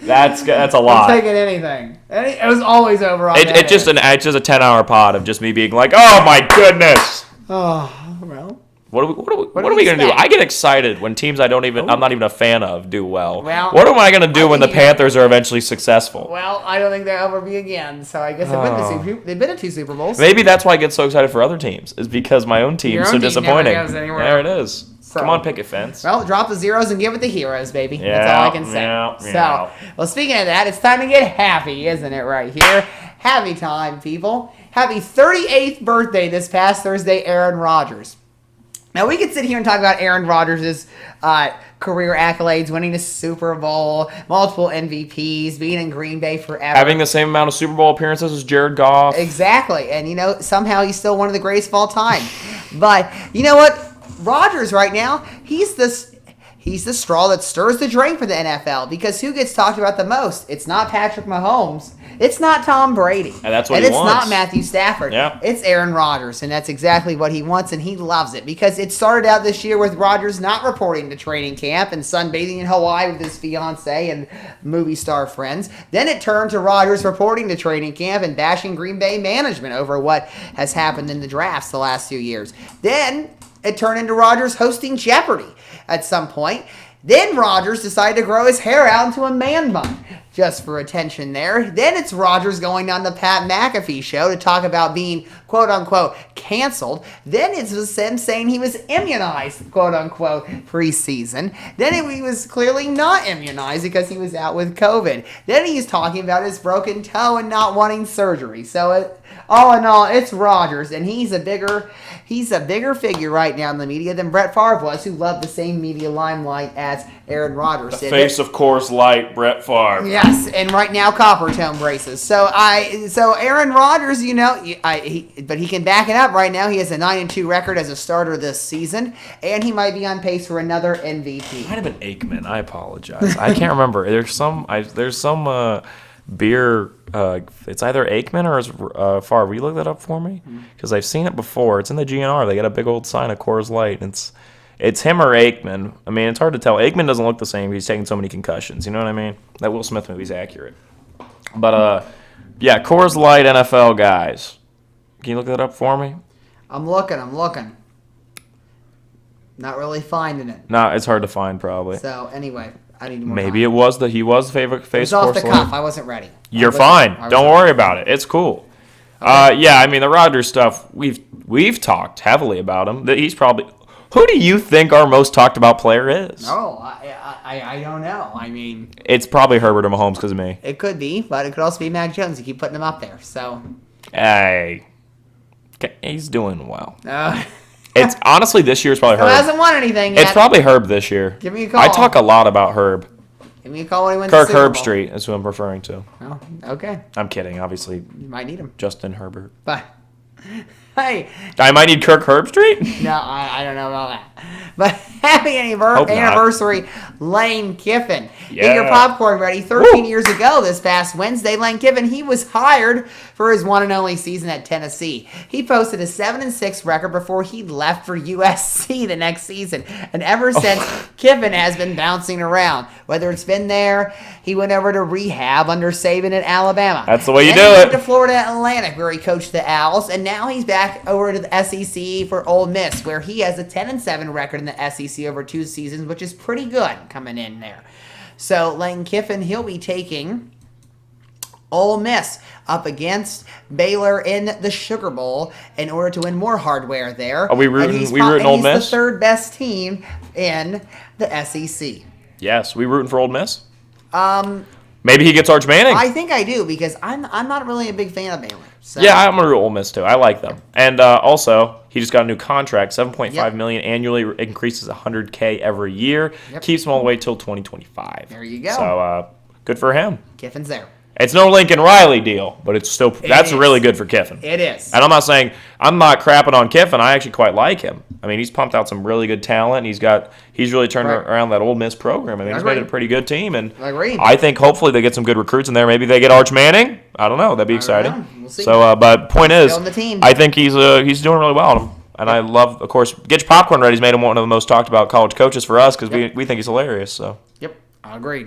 That's a I'm lot. taking anything. It was always over on that It's just end. a 10-hour pod of just me being like, oh my goodness. Oh, well. What are do we you gonna do? expect? I get excited when teams I'm not even a fan of do well. Well, What am I gonna do I when the think Panthers are eventually successful? Well, I don't think they'll ever be again. So I guess they've been to 2 Super Bowls. Maybe that's why I get so excited for other teams. Is because my own team Your is so own team never disappointing. goes anywhere. There it is. So- Come on, picket fence. Well, drop the zeros and give it the heroes, baby. Yeah, That's all I can say. yeah. Well, speaking of that, it's time to get happy, isn't it, right here? Happy time, people. Happy 38th birthday this past Thursday, Aaron Rodgers. Now, we could sit here and talk about Aaron Rodgers' career accolades, winning the Super Bowl, multiple MVPs, being in Green Bay forever. Having the same amount of Super Bowl appearances as Jared Goff. Exactly. And, somehow he's still one of the greatest of all time. But, you know what? Rodgers right now, he's the straw that stirs the drink for the NFL because who gets talked about the most? It's not Patrick Mahomes. It's not Tom Brady. And that's what and he it's wants. not Matthew Stafford. Yeah. It's Aaron Rodgers, and that's exactly what he wants, and he loves it because it started out this year with Rodgers not reporting to training camp and sunbathing in Hawaii with his fiance and movie star friends. Then it turned to Rodgers reporting to training camp and bashing Green Bay management over what has happened in the drafts the last few years. Then it turned into Rodgers hosting Jeopardy at some point. Then Rodgers decided to grow his hair out into a man bun. just for attention there. Then it's Rodgers going on the Pat McAfee show to talk about being, quote-unquote, canceled. Then it's him saying he was immunized, quote-unquote, preseason. Then he was clearly not immunized because he was out with COVID. Then he's talking about his broken toe and not wanting surgery. So, all in all, it's Rodgers, and he's a bigger figure right now in the media than Brett Favre was, who loved the same media limelight as Aaron Rodgers. The face of Coors Light, Brett Favre. Yes, and right now copper tone braces. So Aaron Rodgers, but he can back it up right now. He has a 9-2 record as a starter this season, and he might be on pace for another MVP. Might have been Aikman. I apologize. I can't remember. There's some beer. It's either Aikman or Favre. Will you look that up for me? Because I've seen it before. It's in the GNR. They got a big old sign of Coors Light. It's him or Aikman. I mean, it's hard to tell. Aikman doesn't look the same. He's taking so many concussions. You know what I mean? That Will Smith movie's accurate. But, yeah, Coors Light NFL guys. Can you look that up for me? I'm looking. Not really finding it. No, it's hard to find, probably. So, anyway, I need more Maybe time. it was he was the favorite face It was of off the Coors Light. cuff. I wasn't ready. You're fine. Don't worry about it. It's cool. Yeah, I mean, the Rodgers stuff, we've talked heavily about him. That he's probably... Who do you think our most talked about player is? Oh, I don't know. I mean... It's probably Herbert or Mahomes because of me. It could be, but it could also be Mac Jones. You keep putting him up there, so... Hey. He's doing well. It's honestly, this year's probably Herb. He hasn't won anything yet. It's probably Herb this year. Give me a call. I talk a lot about Herb. Give me a call when he wins Kirk the Super Bowl. Herbstreit is who I'm referring to. Oh, okay. I'm kidding, obviously. You might need him. Justin Herbert. But, hey. I might need Kirk Herbstreit? No, I don't know about that. But happy anniversary, Lane Kiffin. Yeah. Get your popcorn ready. 13 years ago this past Wednesday, Lane Kiffin, he was hired for his one and only season at Tennessee. He posted a 7-6 record before he left for USC the next season. And ever since, Kiffin has been bouncing around. Whether it's been there, he went over to rehab under Saban at Alabama. That's the way you Then do he it. went to Florida Atlantic, where he coached the Owls, and now he's back over to the SEC for Ole Miss, where he has a 10-7 record in the SEC over 2 seasons, which is pretty good coming in there. So Lane Kiffin, he'll be taking Ole Miss up against Baylor in the Sugar Bowl in order to win more hardware there. Are we rooting? He's Ole Miss? the third best team in the SEC. Yes. We rooting for Ole Miss? Maybe he gets Arch Manning. I think I do, because I'm not really a big fan of Baylor. So. Yeah, I'm going to root Ole Miss too. I like them. And also, he just got a new contract, $7.5 million annually, increases $100K every year, keeps him all the way till 2025. There you go. So good for him. Kiffin's there. It's no Lincoln Riley deal, but it's still that's really good for Kiffin. It is. And I'm not crapping on Kiffin. I actually quite like him. I mean, he's pumped out some really good talent. He's really turned around that Ole Miss program. I mean, he's made it a pretty good team. And I think hopefully they get some good recruits in there. Maybe they get Arch Manning. I don't know. That'd be exciting. We'll see. So, but point is, on the team. I think he's doing really well. And I love, of course, get your popcorn ready. He's made him one of the most talked about college coaches for us because we think he's hilarious. So. Yep, I agree.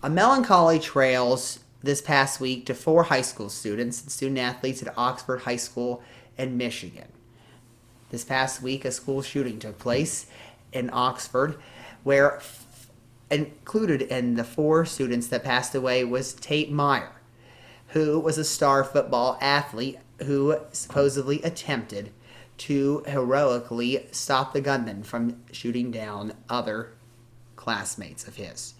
A melancholy trails this past week to 4 high school students and student athletes at Oxford High School in Michigan. This past week, a school shooting took place in Oxford, where included in the 4 students that passed away was Tate Meyer, who was a star football athlete who supposedly attempted to heroically stop the gunman from shooting down other classmates of his.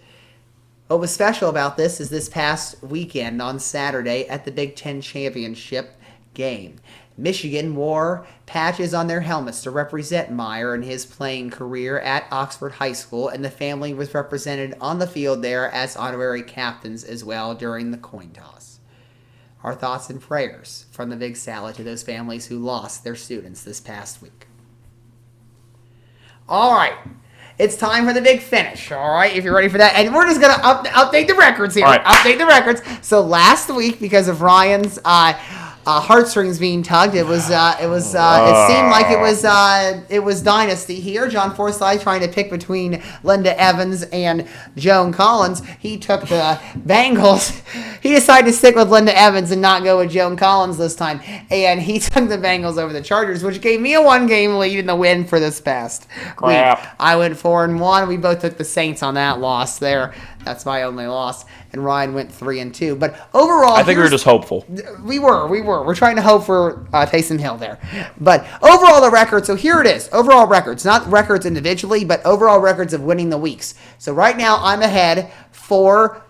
What was special about this is this past weekend on Saturday at the Big Ten Championship game. Michigan wore patches on their helmets to represent Meyer in his playing career at Oxford High School, and the family was represented on the field there as honorary captains as well during the coin toss. Our thoughts and prayers from the Big Salad to those families who lost their students this past week. All right. It's time for the big finish, all right, if you're ready for that. And we're just going to update the records here. Right. Update the records. So last week, because of Ryan's heartstrings being tugged, it seemed like it was dynasty here. John Forsythe trying to pick between Linda Evans and Joan Collins. He took the Bengals. He decided to stick with Linda Evans and not go with Joan Collins this time. And he took the Bengals over the Chargers, which gave me a 1-game lead in the win for this past week. I went 4-1. We both took the Saints on that loss there That's my only loss. And Ryan went 3-2. But overall, I think we were just hopeful. We were. We're trying to hope for Taysom Hill there. But overall, the record. So here it is. Overall records, not records individually, but overall records of winning the weeks. So right now, I'm ahead 4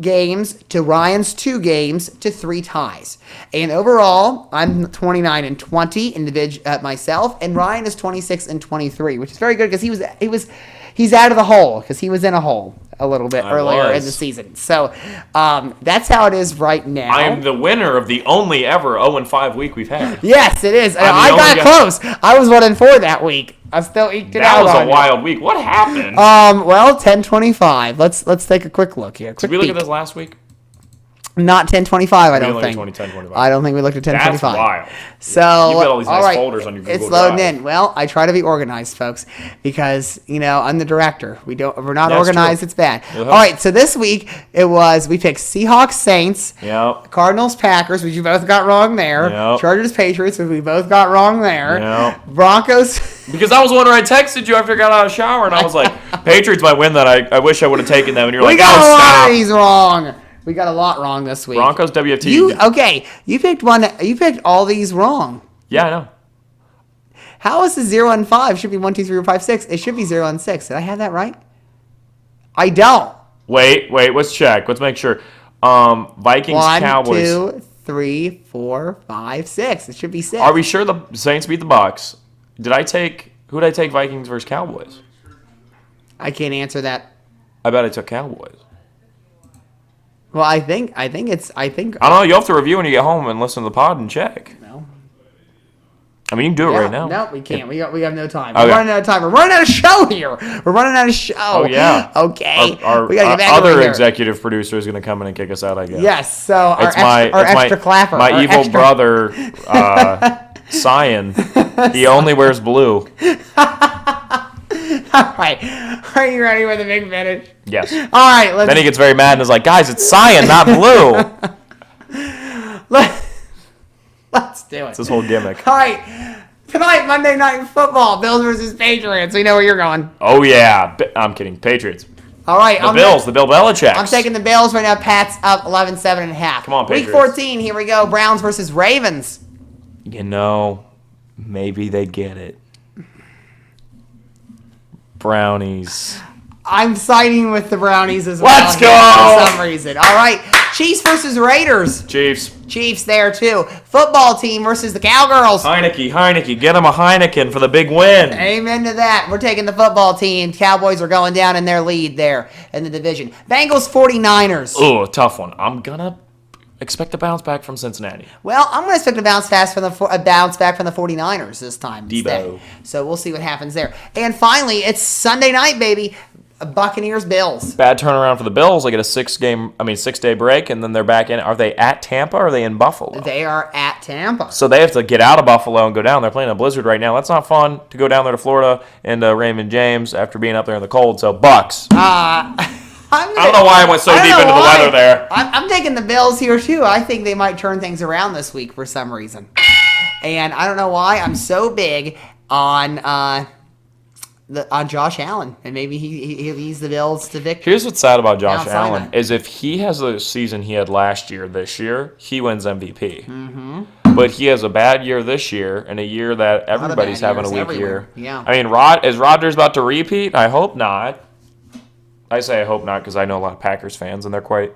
games to Ryan's 2 games to 3 ties. And overall, I'm 29-20 myself, and Ryan is 26-23, which is very good because he's out of the hole because he was in a hole a little bit earlier in the season. So that's how it is right now. I am the winner of the only ever 0-5 week we've had. Yes, it is. I got close. I was 1-4 that week. I still eked it out. That was a wild week. What happened? Well, 10-25. Let's take a quick look here. Did we look at this last week? Not 10-25, I don't think. 10-25. I don't think we looked at 10-25. That's wild. So, you've got all these nice folders on your Google It's loading Drive. in. Well, I try to be organized, folks, because I'm the director. We're not That's organized. true. It's bad. Uh-huh. All right, so this week we picked Seahawks, Saints, Yep. Cardinals, Packers, which you both got wrong there. Yep. Chargers, Patriots, which we both got wrong there. Yep. Broncos. Because I was wondering, I texted you after I got out of the shower, and I was like, Patriots might win that. I wish I would have taken them. And you're We like, got a lot stop. of these wrong. We got a lot wrong this week. Broncos, WFT. You picked one. You picked all these wrong. Yeah, I know. How is the 0-5? It should be 1, 2, 3, 4, 5, 6. It should be 0-6. Did I have that right? I don't. Wait. Let's check. Let's make sure. Vikings, 1, Cowboys. 2, 3, 4, 5, 6. It should be 6. Are we sure the Saints beat the Bucks? Who did I take Vikings versus Cowboys? I can't answer that. I bet I took Cowboys. Well, I think. I don't know. You'll have to review when you get home and listen to the pod and check. No. I mean, you can do it right now. No, we can't. We have no time. Okay. We're running out of time. We're running out of show here. We're running out of show. Oh, yeah. Okay. Our we gotta get back other over here. executive producer is going to come in and kick us out, I guess. Yes. So our It's extra clapper. My our evil extra... brother, Cyan. He only wears blue. All right. Are you ready for the big finish? Yes. All right. Then he gets very mad and is like, guys, it's Cyan, not blue. Let's do it. It's his whole gimmick. All right. Tonight, Monday Night Football, Bills versus Patriots. We know where you're going. Oh, yeah. I'm kidding. Patriots. All right. The Bills. The Bill Belichick. I'm taking the Bills right now. Pat's up 11-7.5. Come on, Patriots. Week 14, here we go. Browns versus Ravens. Maybe they get it. Brownies. I'm siding with the Brownies as well. Let's go! For some reason. All right. Chiefs versus Raiders. Chiefs there, too. Football team versus the Cowgirls. Heineke. Get him a Heineken for the big win. Amen to that. We're taking the football team. Cowboys are going down in their lead there in the division. Bengals 49ers. Oh, tough one. I'm going to expect a bounce back from Cincinnati. Well, I'm going to expect a bounce back from the 49ers this time. Debo. Instead. So we'll see what happens there. And finally, it's Sunday night, baby. Buccaneers Bills. Bad turnaround for the Bills. They get a 6-day break, and then they're back in. Are they at Tampa or are they in Buffalo? They are at Tampa. So they have to get out of Buffalo and go down. They're playing a blizzard right now. That's not fun to go down there to Florida and Raymond James after being up there in the cold. So Bucks. I don't know why I went so deep into the weather there. I'm taking the Bills here, too. I think they might turn things around this week for some reason. And I don't know why I'm so big on Josh Allen. And maybe he leads the Bills to victory. Here's what's sad about Josh Outside Allen that. is if he has the season he had last year this year, he wins MVP. Mm-hmm. But he has a bad year this year and a year that everybody's having a weak everywhere. year. Yeah. I mean, is Rodgers about to repeat? I hope not. I say I hope not because I know a lot of Packers fans, and they're quite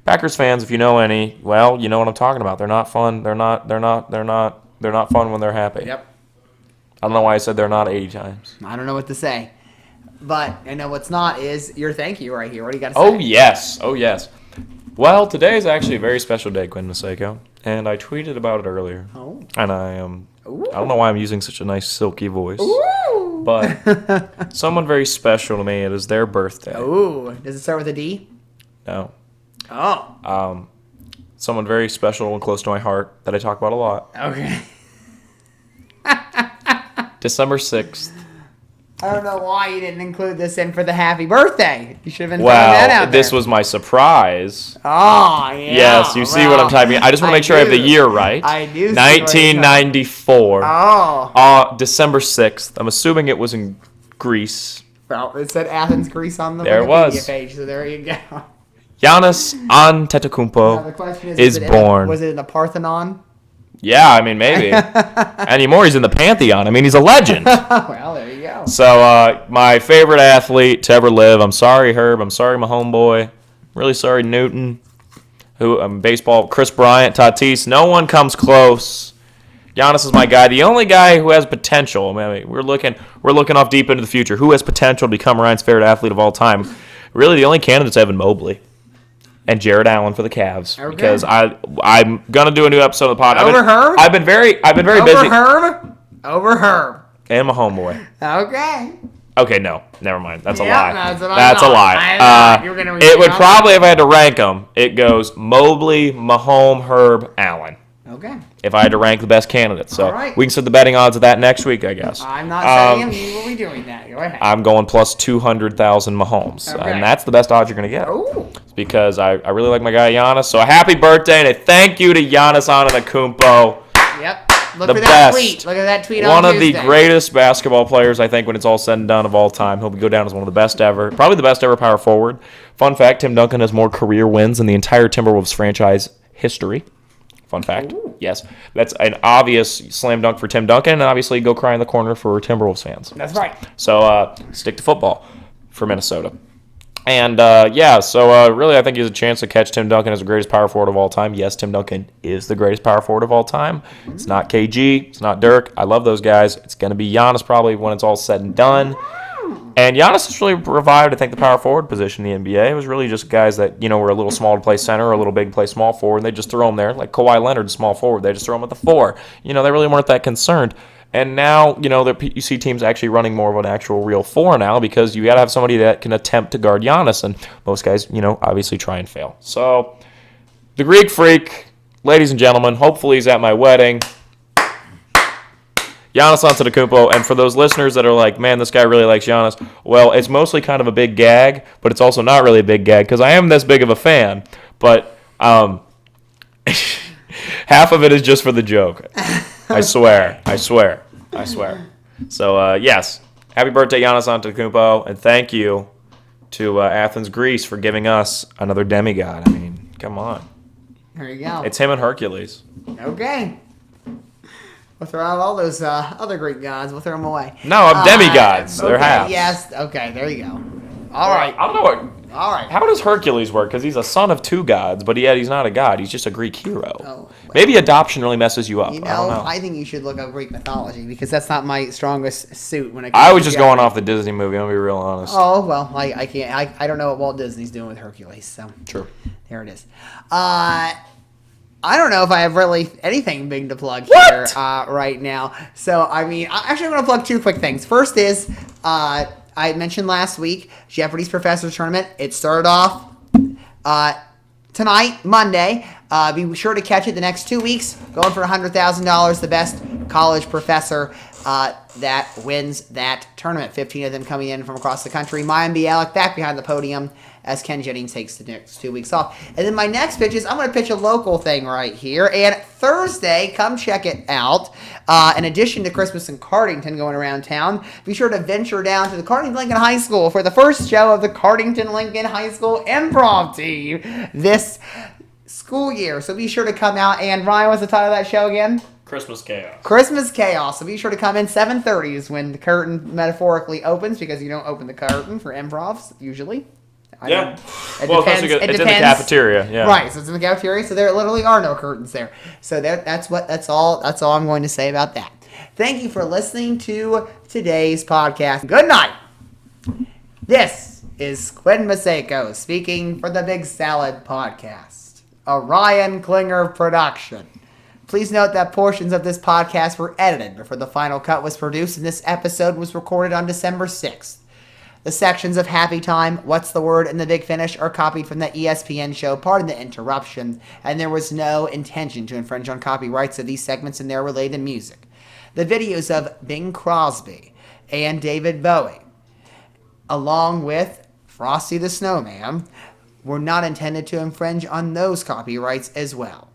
Packers fans. If you know any, well, you know what I'm talking about. They're not fun. They're not fun when they're happy. Yep. I don't know why I said they're not 80 times. I don't know what to say. But I know what's not is your thank you right here. What do you got to say? Oh, yes. Well, today is actually a very special day, Quinn Maseko, and I tweeted about it earlier. Oh. And I don't know why I'm using such a nice silky voice. Ooh. But someone very special to me, it is their birthday. Ooh. Does it start with a D? No. Oh. Someone very special and close to my heart that I talk about a lot. Okay. December 6th. I don't know why you didn't include this in for the happy birthday. You should have been throwing that out Well, there. this was my surprise. Oh, yeah. Yes, you see what I'm typing. I just want to make sure I have the year right. I do see 1994. Oh. December 6th. I'm assuming it was in Greece. Well, it said Athens, Greece on the There it Wikipedia was. page, so there you go. Giannis Now, the Antetokounmpo question is born. Was it in the Parthenon? Yeah, I mean, maybe. Anymore, he's in the Pantheon. I mean, he's a legend. Well, there you go. So, my favorite athlete to ever live. I'm sorry, Herb. I'm sorry, my homeboy. Really sorry, Newton. Baseball, Chris Bryant, Tatis. No one comes close. Giannis is my guy. The only guy who has potential. I mean, we're looking off deep into the future. Who has potential to become Ryan's favorite athlete of all time? Really, the only candidate's Evan Mobley and Jared Allen for the Cavs. Okay. Because I'm gonna do a new episode of the pod. Herb? I've been very busy. Over Herb. And my homeboy. Okay. Okay, no, never mind. That's a Yeah, lie. that's what I That's a thought. lie. I thought you were gonna It would read probably, if I had to rank them, it goes Mobley, Mahomes, Herb, Allen. Okay. If I had to rank the best candidates. So All right. we can set the betting odds of that next week, I guess. I'm not saying you will be doing that. Go ahead. I'm going plus 200,000 Mahomes. Okay. And that's the best odds you're going to get. Ooh. It's because I really like my guy Giannis. So a happy birthday and a thank you to Giannis Antetokounmpo. Yep. Look The for that best. tweet. Look at that tweet One on of Tuesday. the greatest basketball players, I think, when it's all said and done of all time. He'll go down as one of the best ever. Probably the best ever power forward. Fun fact, Tim Duncan has more career wins in the entire Timberwolves franchise history. Fun fact. Ooh. Yes. That's an obvious slam dunk for Tim Duncan, and obviously go cry in the corner for Timberwolves fans. That's right. So stick to football for Minnesota. And, really I think he has a chance to catch Tim Duncan as the greatest power forward of all time. Yes, Tim Duncan is the greatest power forward of all time. It's not KG. It's not Dirk. I love those guys. It's going to be Giannis probably when it's all said and done. And Giannis has really revived, I think, the power forward position in the NBA. It was really just guys that, were a little small to play center or a little big to play small forward, and they just throw them there. Like Kawhi Leonard, small forward. They just throw him at the 4. They really weren't that concerned. And now, you see teams actually running more of an actual real 4 now because you got to have somebody that can attempt to guard Giannis. And most guys, obviously try and fail. So, the Greek Freak, ladies and gentlemen, hopefully he's at my wedding. Giannis Antetokounmpo. And for those listeners that are like, man, this guy really likes Giannis. Well, it's mostly kind of a big gag, but it's also not really a big gag because I am this big of a fan. But half of it is just for the joke. I swear. So, yes. Happy birthday, Giannis Antetokounmpo, and thank you to Athens, Greece for giving us another demigod. I mean, come on. There you go. It's him and Hercules. Okay. We'll throw out all those other Greek gods. We'll throw them away. No, I'm demigods. They're okay, halves. Yes. Okay, there you go. All right. I don't know what... All right. How does Hercules work? Because he's a son of 2 gods, but yet he's not a god. He's just a Greek hero. Oh, well. Maybe adoption really messes you up. I don't know. I think you should look up Greek mythology because that's not my strongest suit when it comes I to was just going geography. off the Disney movie. I'm going to be real honest. Oh, well, I can't. I don't know what Walt Disney's doing with Hercules, so. True. There it is. I don't know if I have really anything big to plug What? here right now. So, I mean, actually, I'm going to plug 2 quick things. First is, I mentioned last week, Jeopardy's Professor Tournament. It started off tonight, Monday. Be sure to catch it the next 2 weeks. Going for $100,000, the best college professor that wins that tournament. 15 of them coming in from across the country. Maya and Bialik back behind the podium as Ken Jennings takes the next 2 weeks off. And then my next pitch is I'm going to pitch a local thing right here. And Thursday, come check it out. In addition to Christmas in Cardington going around town, be sure to venture down to the Cardington Lincoln High School for the first show of the Cardington Lincoln High School improv team this school year. So be sure to come out. And Ryan, what's the title of that show again? Christmas Chaos. Christmas Chaos. So be sure to come in. 7:30 is when the curtain metaphorically opens because you don't open the curtain for improvs usually. Yeah. It Well, depends. it's in the depends. cafeteria. Yeah. Right. So it's in the cafeteria. So there literally are no curtains there. So that's all I'm going to say about that. Thank you for listening to today's podcast. Good night. This is Quinn Maseko speaking for the Big Salad Podcast, a Ryan Klinger production. Please note that portions of this podcast were edited before the final cut was produced, and this episode was recorded on December 6th. The sections of Happy Time, What's the Word, and The Big Finish are copied from the ESPN show Pardon the Interruption, and there was no intention to infringe on copyrights of these segments and their related music. The videos of Bing Crosby and David Bowie, along with Frosty the Snowman, were not intended to infringe on those copyrights as well.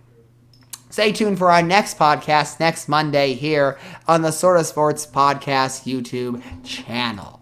Stay tuned for our next podcast next Monday here on the Sorta Sports Podcast YouTube channel.